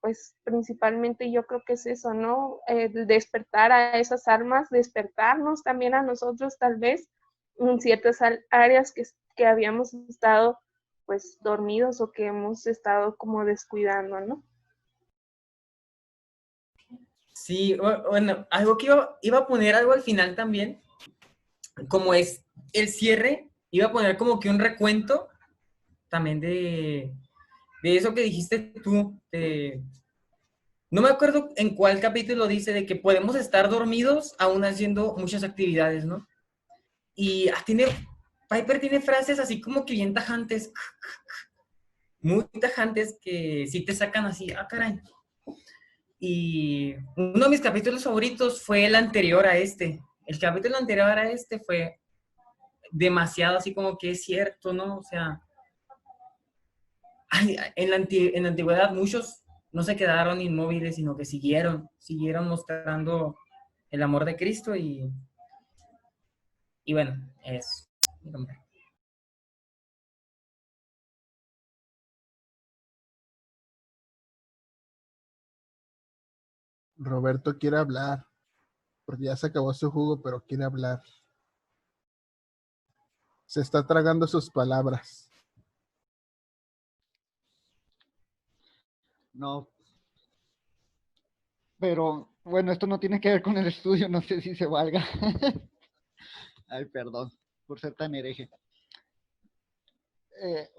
pues principalmente yo creo que es eso, ¿no? Despertar a esas almas, despertarnos también a nosotros tal vez en ciertas áreas que habíamos estado pues dormidos o que hemos estado como descuidando, ¿no? Sí, bueno, algo que iba a poner algo al final también, como es el cierre, iba a poner como que un recuento también de eso que dijiste tú, no me acuerdo en cuál capítulo dice de que podemos estar dormidos aún haciendo muchas actividades, ¿no? Y Piper tiene frases así como que bien tajantes, muy tajantes que sí te sacan así, caray. Y uno de mis capítulos favoritos fue el anterior a este. El capítulo anterior a este fue demasiado así como que es cierto, ¿no? O sea, en la antigüedad muchos no se quedaron inmóviles, sino que siguieron mostrando el amor de Cristo y bueno, es... Roberto quiere hablar, porque ya se acabó su jugo, pero quiere hablar. Se está tragando sus palabras. No. Pero bueno, esto no tiene que ver con el estudio, no sé si se valga. Ay, perdón por ser tan hereje.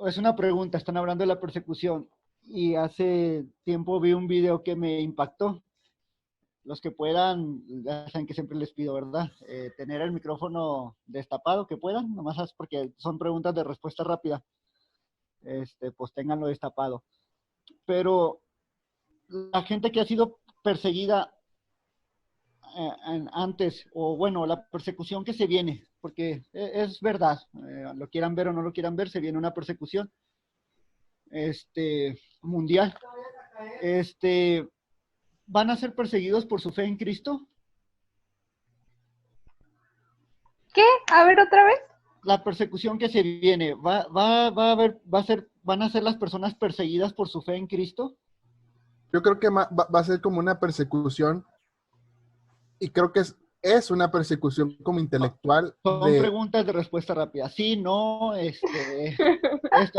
Es una pregunta, están hablando de la persecución. y hace tiempo vi un video que me impactó. Los que puedan, ya saben que siempre les pido, ¿verdad? Tener el micrófono destapado, que puedan, nomás porque son preguntas de respuesta rápida. Pues ténganlo destapado. Pero la gente que ha sido perseguida antes, o bueno, la persecución que se viene, porque es verdad, lo quieran ver o no lo quieran ver, se viene una persecución mundial. ¿Van a ser perseguidos por su fe en Cristo? ¿Qué? A ver, otra vez. La persecución que se viene, ¿van a ser las personas perseguidas por su fe en Cristo? Yo creo que va a ser como una persecución, y creo que es una persecución como intelectual. Son preguntas de respuesta rápida. Sí, no, esto,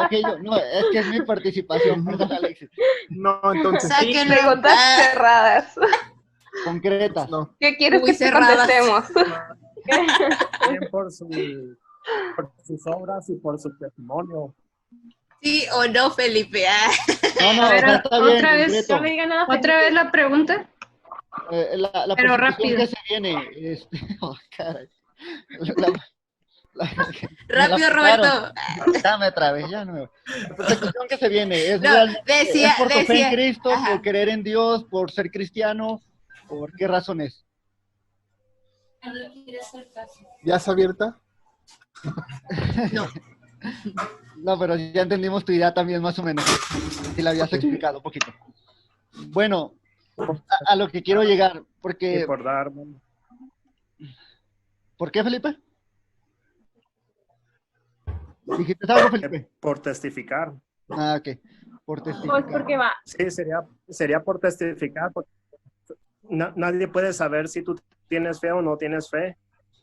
aquello. No, es que es mi participación, perdón, Alexis. No, entonces. Sáquenlo. Preguntas cerradas. Concretas. No. ¿Qué quieres Muy que te cerradas. contestemos? Bien por sus obras y por su testimonio. Sí o no, Felipe. No, A ver, está bien, otra vez, concreto. No me digan nada. Otra vez la pregunta. La Pero persecución rápido. que se viene, oh, caray. La- Rápido, la- Roberto. Dame otra vez, ya no. La persecución que se viene es No, realmente decía- es por tu fe en decía, Cristo, ajá. por creer en Dios, por ser cristiano, ¿por qué razones? ¿Ya está abierta? No. No, pero ya entendimos tu idea también más o menos. Si la habías explicado un poquito. Bueno, a lo que quiero llegar, Y porque... por dar, ¿Por qué, Felipe? ¿Dijiste algo, Felipe? por testificar. Ah, ok. Por Pues testificar. porque va. Sí, sería por testificar, porque nadie puede saber si tú tienes fe o no tienes fe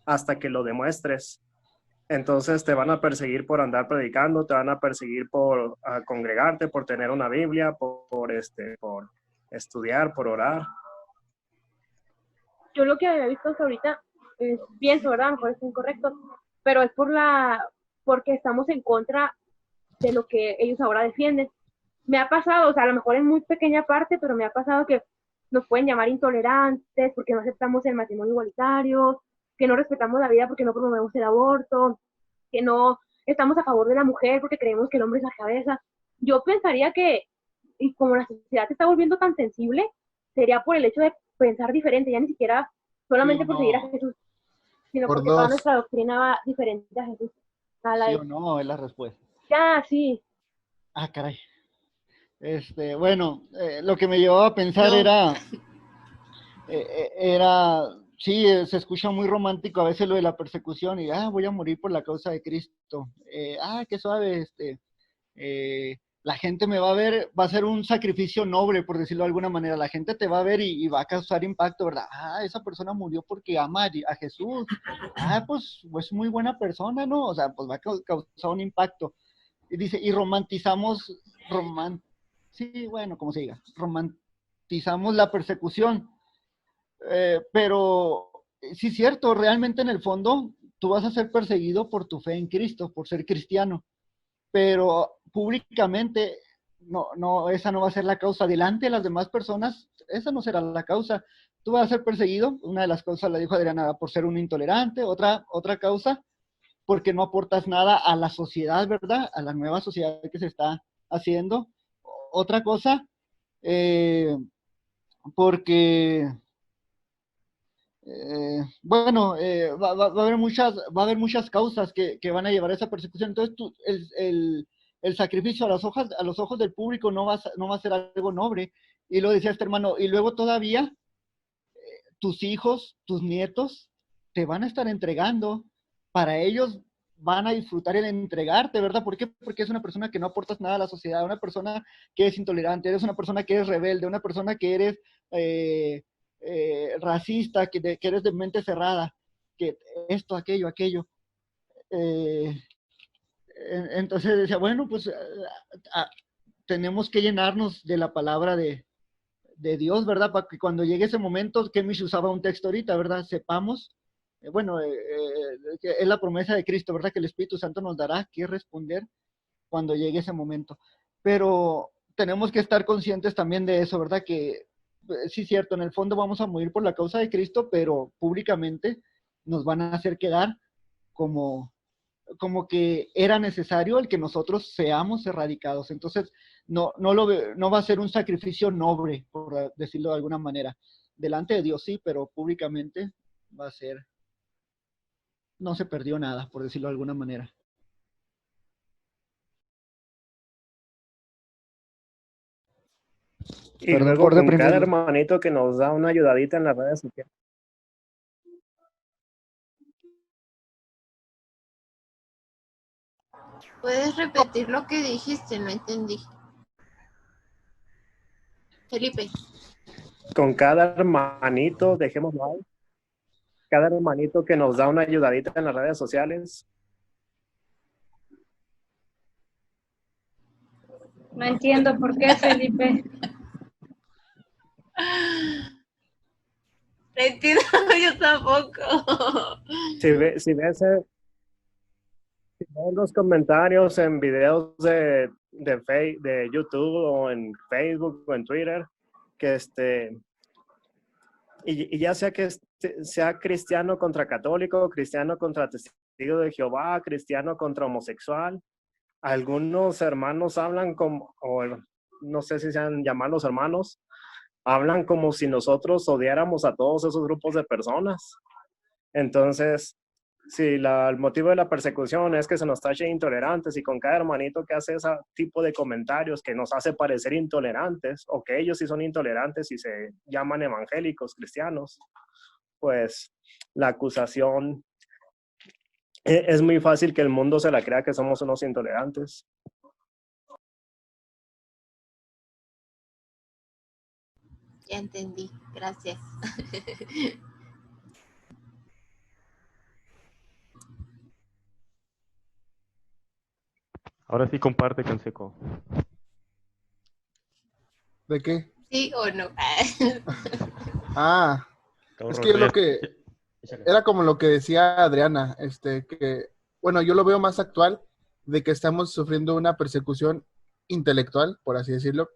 hasta que lo demuestres. Entonces te van a perseguir por andar predicando, te van a perseguir por congregarte, por tener una Biblia, por estudiar, por orar. Yo lo que había visto hasta ahorita, pienso, ¿verdad? A lo mejor es incorrecto, pero es porque estamos en contra de lo que ellos ahora defienden. Me ha pasado, o sea, a lo mejor en muy pequeña parte, pero me ha pasado que nos pueden llamar intolerantes porque no aceptamos el matrimonio igualitario, que no respetamos la vida porque no promovemos el aborto, que no estamos a favor de la mujer porque creemos que el hombre es la cabeza. Yo pensaría que, y como la sociedad se está volviendo tan sensible, sería por el hecho de pensar diferente, ya ni siquiera solamente Sí o por no. seguir a Jesús, sino Por porque toda dos. nuestra doctrina va diferente a Jesús. A la ¿Sí de- o no? Es la respuesta. Ya, sí. Ah, caray. Bueno, lo que me llevaba a pensar No. sí, se escucha muy romántico a veces lo de la persecución y, voy a morir por la causa de Cristo. Qué suave, la gente me va a ver, va a ser un sacrificio noble, por decirlo de alguna manera. La gente te va a ver y va a causar impacto, ¿verdad? Esa persona murió porque ama a Jesús. Pues muy buena persona, ¿no? O sea, pues va a causar un impacto. Y dice, y sí, bueno, como se diga, romantizamos la persecución. Pero sí es cierto, realmente en el fondo tú vas a ser perseguido por tu fe en Cristo, por ser cristiano, pero públicamente esa no va a ser la causa. Delante de las demás personas, esa no será la causa. Tú vas a ser perseguido, una de las causas la dijo Adriana, por ser un intolerante, otra causa, porque no aportas nada a la sociedad, ¿verdad? A la nueva sociedad que se está haciendo. Otra cosa, porque... va a haber muchas causas que van a llevar a esa persecución. Entonces, el sacrificio a los ojos del público no va a ser algo noble. Y lo decía este hermano, y luego todavía tus hijos, tus nietos, te van a estar entregando. Para ellos van a disfrutar el entregarte, ¿verdad? ¿Por qué? Porque es una persona que no aportas nada a la sociedad, una persona que es intolerante, eres una persona que es rebelde, una persona que eres... racista, que eres de mente cerrada, que esto, aquello. Entonces decía, bueno, pues tenemos que llenarnos de la palabra de Dios, ¿verdad? Para que cuando llegue ese momento, que Mish usaba un texto ahorita, ¿verdad? Sepamos, que es la promesa de Cristo, ¿verdad? Que el Espíritu Santo nos dará que responder cuando llegue ese momento. Pero tenemos que estar conscientes también de eso, ¿verdad? Que sí, cierto, en el fondo vamos a morir por la causa de Cristo, pero públicamente nos van a hacer quedar como que era necesario el que nosotros seamos erradicados. Entonces, no va a ser un sacrificio noble, por decirlo de alguna manera. Delante de Dios sí, pero públicamente va a ser, no se perdió nada, por decirlo de alguna manera. Y Perdón luego por con cada deprimirlo. hermanito que nos da una ayudadita en las redes sociales. ¿Puedes repetir lo que dijiste? No entendí. Felipe. Con cada hermanito, dejémoslo ahí, cada hermanito que nos da una ayudadita en las redes sociales. No entiendo por qué, Felipe. No entiendo, yo tampoco. Si ves los comentarios en videos de YouTube o en Facebook o en Twitter, que y ya sea que sea cristiano contra católico, cristiano contra testigo de Jehová, cristiano contra homosexual, algunos hermanos hablan como, o no sé si sean llamados hermanos, hablan como si nosotros odiáramos a todos esos grupos de personas. Entonces, si el motivo de la persecución es que se nos tache intolerantes, y con cada hermanito que hace ese tipo de comentarios que nos hace parecer intolerantes, o que ellos sí son intolerantes y se llaman evangélicos, cristianos, pues la acusación es muy fácil que el mundo se la crea que somos unos intolerantes. Ya entendí, gracias. Ahora sí comparte, Canseco. ¿De qué? ¿Sí o no? Ah, es que lo que era como lo que decía Adriana, que, bueno, yo lo veo más actual, de que estamos sufriendo una persecución intelectual, por así decirlo,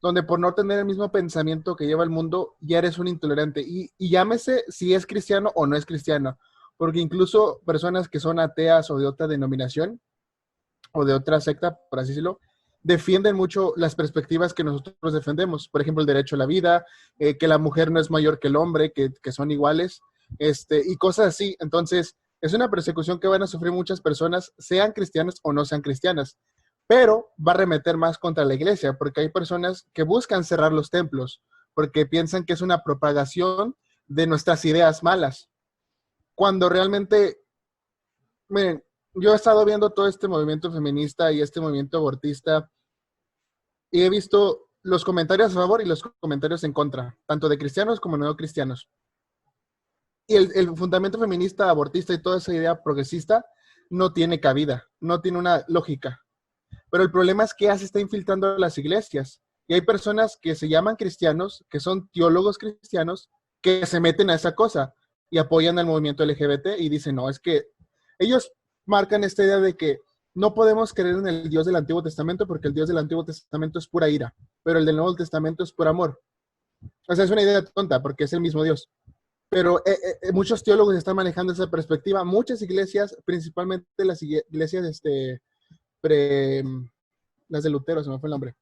donde por no tener el mismo pensamiento que lleva el mundo, ya eres un intolerante. Y llámese si es cristiano o no es cristiano, porque incluso personas que son ateas o de otra denominación, o de otra secta, por así decirlo, defienden mucho las perspectivas que nosotros defendemos. Por ejemplo, el derecho a la vida, que la mujer no es mayor que el hombre, que son iguales, y cosas así. Entonces, es una persecución que van a sufrir muchas personas, sean cristianas o no sean cristianas. Pero va a remeter más contra la iglesia, porque hay personas que buscan cerrar los templos, porque piensan que es una propagación de nuestras ideas malas. Cuando realmente, miren, yo he estado viendo todo este movimiento feminista y este movimiento abortista y he visto los comentarios a favor y los comentarios en contra, tanto de cristianos como no cristianos. Y el fundamento feminista, abortista y toda esa idea progresista no tiene cabida, no tiene una lógica. Pero el problema es que ya se está infiltrando en las iglesias. Y hay personas que se llaman cristianos, que son teólogos cristianos, que se meten a esa cosa y apoyan al movimiento LGBT y dicen, no, es que ellos marcan esta idea de que no podemos creer en el Dios del Antiguo Testamento porque el Dios del Antiguo Testamento es pura ira, pero el del Nuevo Testamento es puro amor. O sea, es una idea tonta porque es el mismo Dios. Pero muchos teólogos están manejando esa perspectiva. Muchas iglesias, principalmente las iglesias las de Lutero, se me fue el nombre,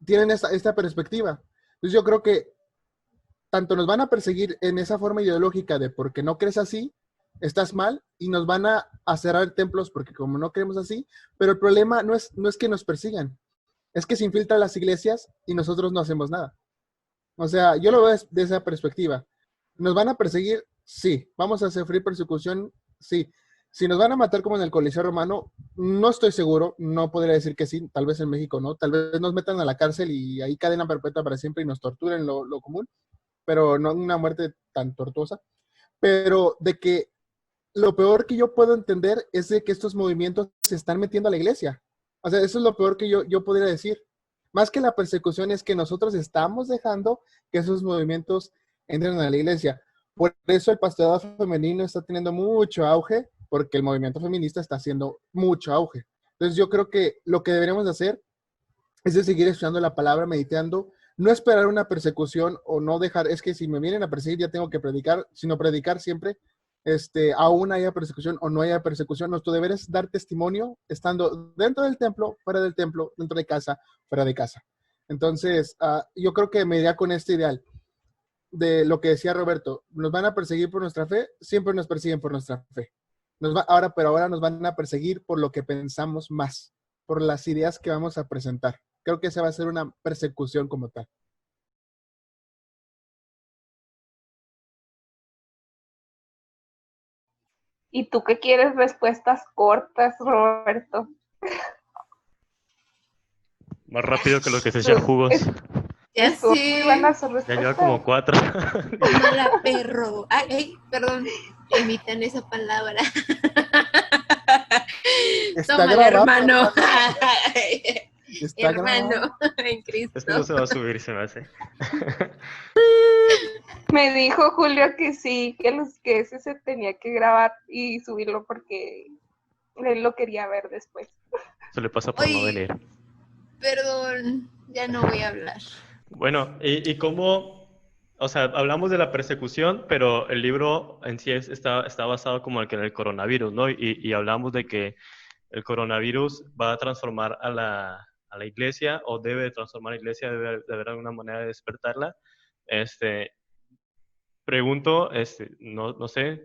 tienen esta perspectiva. Entonces yo creo que tanto nos van a perseguir en esa forma ideológica de porque no crees así, estás mal, y nos van a cerrar templos porque como no creemos así, pero el problema no es que nos persigan, es que se infiltran las iglesias y nosotros no hacemos nada. O sea, yo lo veo de esa perspectiva. ¿Nos van a perseguir? Sí. ¿Vamos a sufrir persecución? Sí. Si nos van a matar como en el Coliseo Romano, no estoy seguro, no podría decir que sí, tal vez en México no, tal vez nos metan a la cárcel y ahí cadena perpetua para siempre y nos torturen lo común, pero no una muerte tan tortuosa. Pero de que lo peor que yo puedo entender es de que estos movimientos se están metiendo a la iglesia. O sea, eso es lo peor que yo podría decir. Más que la persecución es que nosotros estamos dejando que esos movimientos entren a la iglesia. Por eso el pastorado femenino está teniendo mucho auge, porque el movimiento feminista está haciendo mucho auge. Entonces yo creo que lo que deberíamos hacer es de seguir estudiando la palabra, meditando, no esperar una persecución o no dejar, es que si me vienen a perseguir ya tengo que predicar, sino predicar siempre, aún haya persecución o no haya persecución. Nuestro deber es dar testimonio estando dentro del templo, fuera del templo, dentro de casa, fuera de casa. Entonces, yo creo que me iría con este ideal de lo que decía Roberto, nos van a perseguir por nuestra fe, siempre nos persiguen por nuestra fe. Pero ahora nos van a perseguir por lo que pensamos más, por las ideas que vamos a presentar. Creo que esa va a ser una persecución como tal. ¿Y tú qué quieres? Respuestas cortas, Roberto. Más rápido que los que se echan jugos. Ya Estuvo muy sé. buena su Ya respuesta. lleva como 4. Mala perro. Ay, perdón. Evitan esa palabra. Está Tómala, grabado, hermano. Está Hermano, grabado. en Cristo. Esto no se va a subir, se me hace. Me dijo Julio que sí, que ese se tenía que grabar y subirlo porque él lo quería ver después. Eso le pasa por no Oye. venir. Perdón, ya no voy a hablar. Bueno, y cómo, o sea, hablamos de la persecución, pero el libro en sí está basado como en el coronavirus, ¿no? Y hablamos de que el coronavirus va a transformar a la iglesia, o debe transformar a la iglesia, debe de haber alguna manera de despertarla. Pregunto, no sé,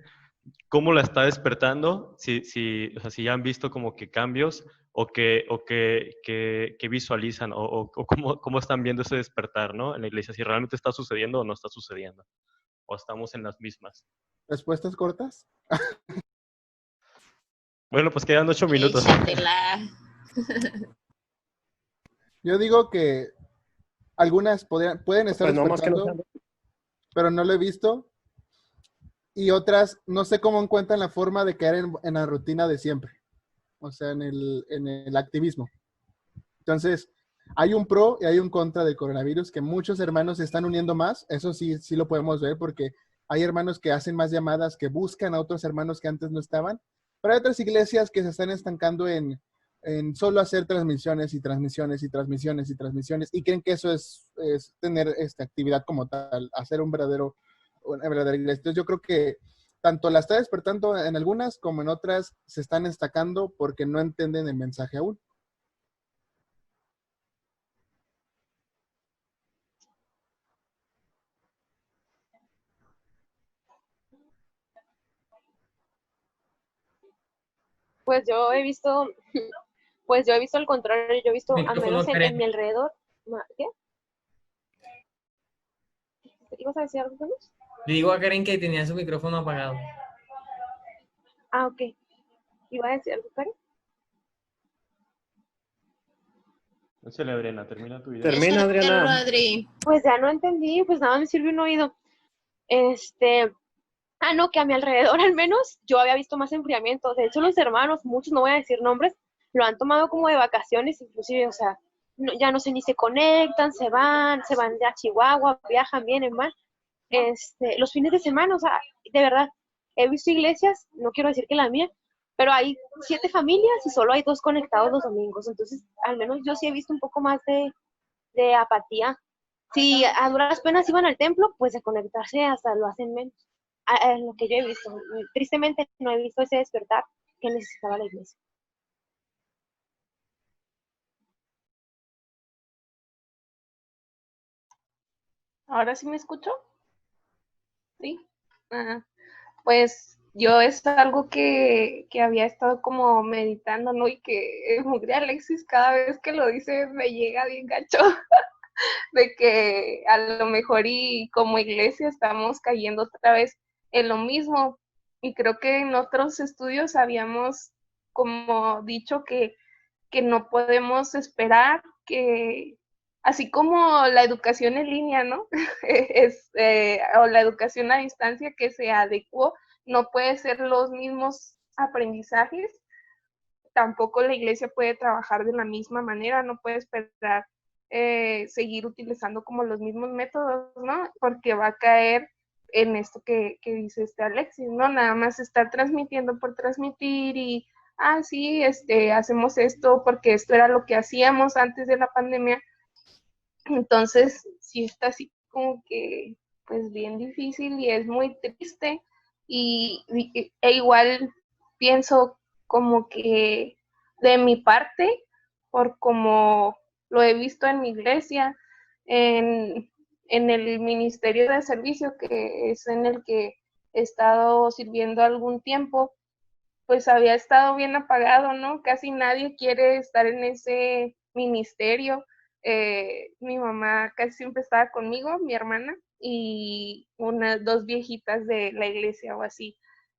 ¿cómo la está despertando? O sea, si ya han visto como que cambios o que visualizan o cómo están viendo ese despertar, ¿no? En la iglesia, si realmente está sucediendo o no está sucediendo, o estamos en las mismas. ¿Respuestas cortas? Bueno, pues quedan 8 minutos. Échatela. Yo digo que algunas pueden estar Pues no más que no despertando, pero no lo he visto. Y otras, no sé cómo encuentran la forma de caer en la rutina de siempre. O sea, en el activismo. Entonces, hay un pro y hay un contra del coronavirus, que muchos hermanos se están uniendo más. Eso sí lo podemos ver, porque hay hermanos que hacen más llamadas, que buscan a otros hermanos que antes no estaban. Pero hay otras iglesias que se están estancando en solo hacer transmisiones y transmisiones y transmisiones y transmisiones, y creen que eso es tener esta actividad como tal, hacer una verdadera iglesia. Entonces yo creo que tanto la está despertando en algunas como en otras se están destacando porque no entienden el mensaje aún. Pues yo he visto, pues yo he visto el contrario, yo he visto, al Micrófono, menos en Karen. mi alrededor. ¿Qué? ¿Ibas a decir algo, Carlos? Le digo a Karen que tenía su micrófono apagado. Ah, ok. ¿Iba a decir algo, Karen? Échale, Adriana, termina tu idea. Termina, Échatelo, Adriana. Adri. Pues ya no entendí, pues nada me sirve un oído. No, que a mi alrededor al menos yo había visto más enfriamiento. De hecho, los hermanos, muchos, no voy a decir nombres, lo han tomado como de vacaciones, inclusive, o sea, ya no sé, ni se conectan, se van de a Chihuahua, viajan, vienen, van. Los fines de semana, o sea, de verdad, he visto iglesias, no quiero decir que la mía, pero hay 7 familias y solo hay 2 conectados los domingos. Entonces, al menos yo sí he visto un poco más de apatía. Si a duras penas iban al templo, pues de conectarse hasta lo hacen menos. Lo que yo he visto. Tristemente no he visto ese despertar que necesitaba la iglesia. ¿Ahora sí me escucho? Sí. Pues yo es algo que había estado como meditando, ¿no? Y que el mugre Alexis cada vez que lo dice me llega bien gacho, de que a lo mejor y como iglesia estamos cayendo otra vez en lo mismo. Y creo que en otros estudios habíamos como dicho que no podemos esperar que, así como la educación en línea, ¿no? O la educación a distancia que se adecuó, no puede ser los mismos aprendizajes, tampoco la iglesia puede trabajar de la misma manera, no puede esperar seguir utilizando como los mismos métodos, ¿no? Porque va a caer en esto que dice Alexis, ¿no? Nada más estar transmitiendo por transmitir y ah, sí, hacemos esto porque esto era lo que hacíamos antes de la pandemia. Entonces, sí está así como que, pues bien difícil y es muy triste e igual pienso como que de mi parte, por como lo he visto en mi iglesia, en el ministerio de servicio, que es en el que he estado sirviendo algún tiempo, pues había estado bien apagado, ¿no? Casi nadie quiere estar en ese ministerio. Mi mamá casi siempre estaba conmigo, mi hermana, y dos viejitas de la iglesia o así.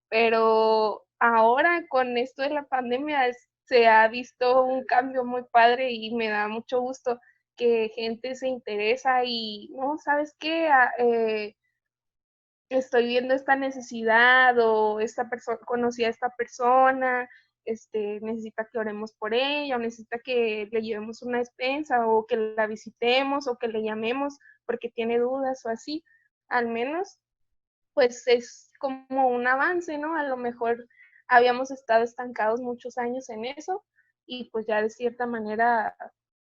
Pero ahora con esto de la pandemia se ha visto un cambio muy padre y me da mucho gusto que gente se interesa y, no, ¿sabes qué? Estoy viendo esta necesidad o esta persona, conocí a esta persona, necesita que oremos por ella o necesita que le llevemos una despensa o que la visitemos o que le llamemos porque tiene dudas o así, al menos pues es como un avance, ¿no? A lo mejor habíamos estado estancados muchos años en eso y pues ya de cierta manera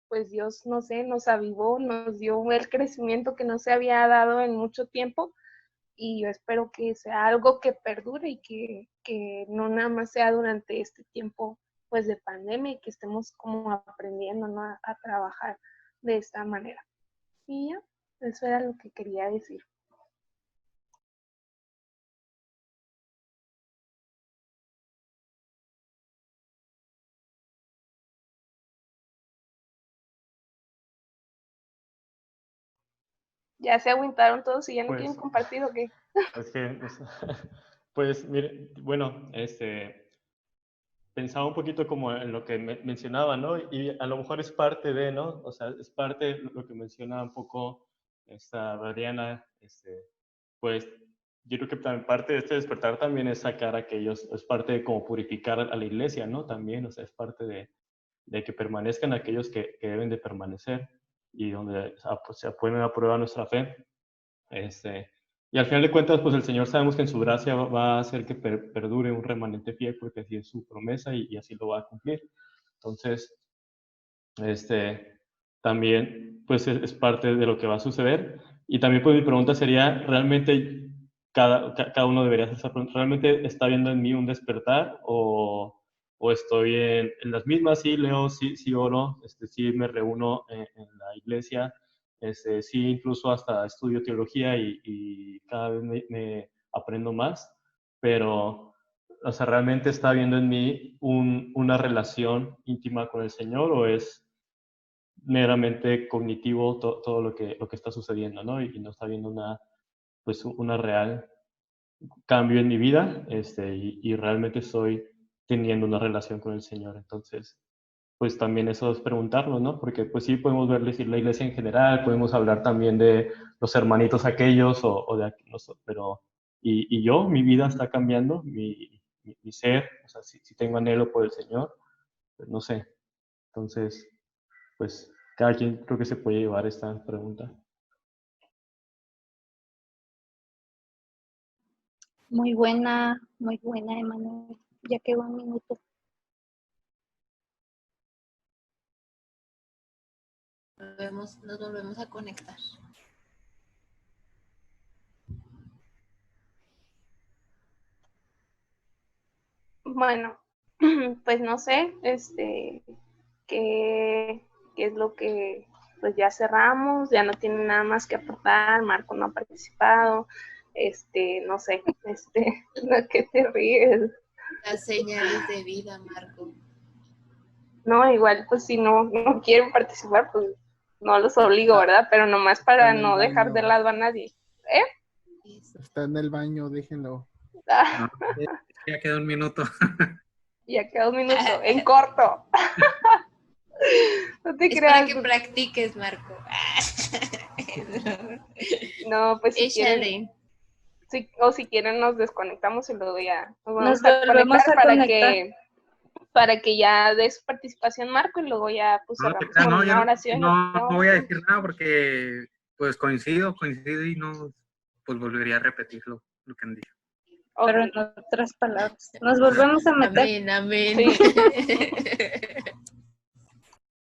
pues Dios, no sé, nos avivó, nos dio el crecimiento que no se había dado en mucho tiempo y yo espero que sea algo que perdure y que no nada más sea durante este tiempo pues de pandemia y que estemos como aprendiendo, ¿no? a trabajar de esta manera. Y ya, eso era lo que quería decir. ¿Ya se aguantaron todos y ya no Pues, quieren compartir o qué? es que, pues, mire, bueno, pensaba un poquito como en lo que mencionaba, ¿no? Y a lo mejor es parte de, ¿no? O sea, es parte de lo que menciona un poco esta Mariana, pues yo creo que también parte de este despertar también es sacar a aquellos, es parte de como purificar a la iglesia, ¿no? También, o sea, es parte de que permanezcan aquellos que deben de permanecer y donde pues, se ponen a prueba nuestra fe. Y al final de cuentas, pues el Señor sabemos que en su gracia va a hacer que perdure un remanente fiel, porque así es su promesa y así lo va a cumplir. Entonces, también, pues es parte de lo que va a suceder. Y también, pues mi pregunta sería, ¿realmente cada uno debería hacer esa pregunta? ¿Realmente está viendo en mí un despertar o estoy en las mismas? Sí leo, sí oro, sí me reúno en la iglesia, sí incluso hasta estudio teología y cada vez me aprendo más, pero, o sea, ¿realmente está viendo en mí una relación íntima con el Señor o es meramente cognitivo todo lo que está sucediendo, ¿no? Y no está viendo pues una real cambio en mi vida, y realmente estoy teniendo una relación con el Señor. Entonces, pues también eso es preguntarnos, ¿no? Porque pues sí podemos ver decir la iglesia en general, podemos hablar también de los hermanitos aquellos o de aquellos, pero y yo, mi vida está cambiando, mi ser, o sea, si tengo anhelo por el Señor, pues no sé. Entonces, pues cada quien creo que se puede llevar esta pregunta. Muy buena, Emanuel. Ya quedó un minuto. Nos volvemos a conectar. Bueno, pues no sé, qué es lo que, pues ya cerramos, ya no tiene nada más que aportar, Marco no ha participado, no sé, ¿a qué te ríes? Las señales de vida, Marco. No, igual, pues si no quieren participar, pues no los obligo, ¿verdad? Pero nomás para no dejar de lado a nadie. Está en el baño, déjenlo. Ah, No, ya queda un minuto. ya queda un minuto, en corto. No te Es creas. para que practiques, Marco. No, pues si Échale. quieren, o si quieren nos desconectamos y luego ya Nos volvemos a conectar. para que ya dé su participación Marco y luego ya pues cerramos con No, una oración. no voy a decir nada porque pues coincido y no, pues volvería a repetir lo que han dicho. pero en otras palabras. Nos volvemos a meter. Amén, amén. Sí.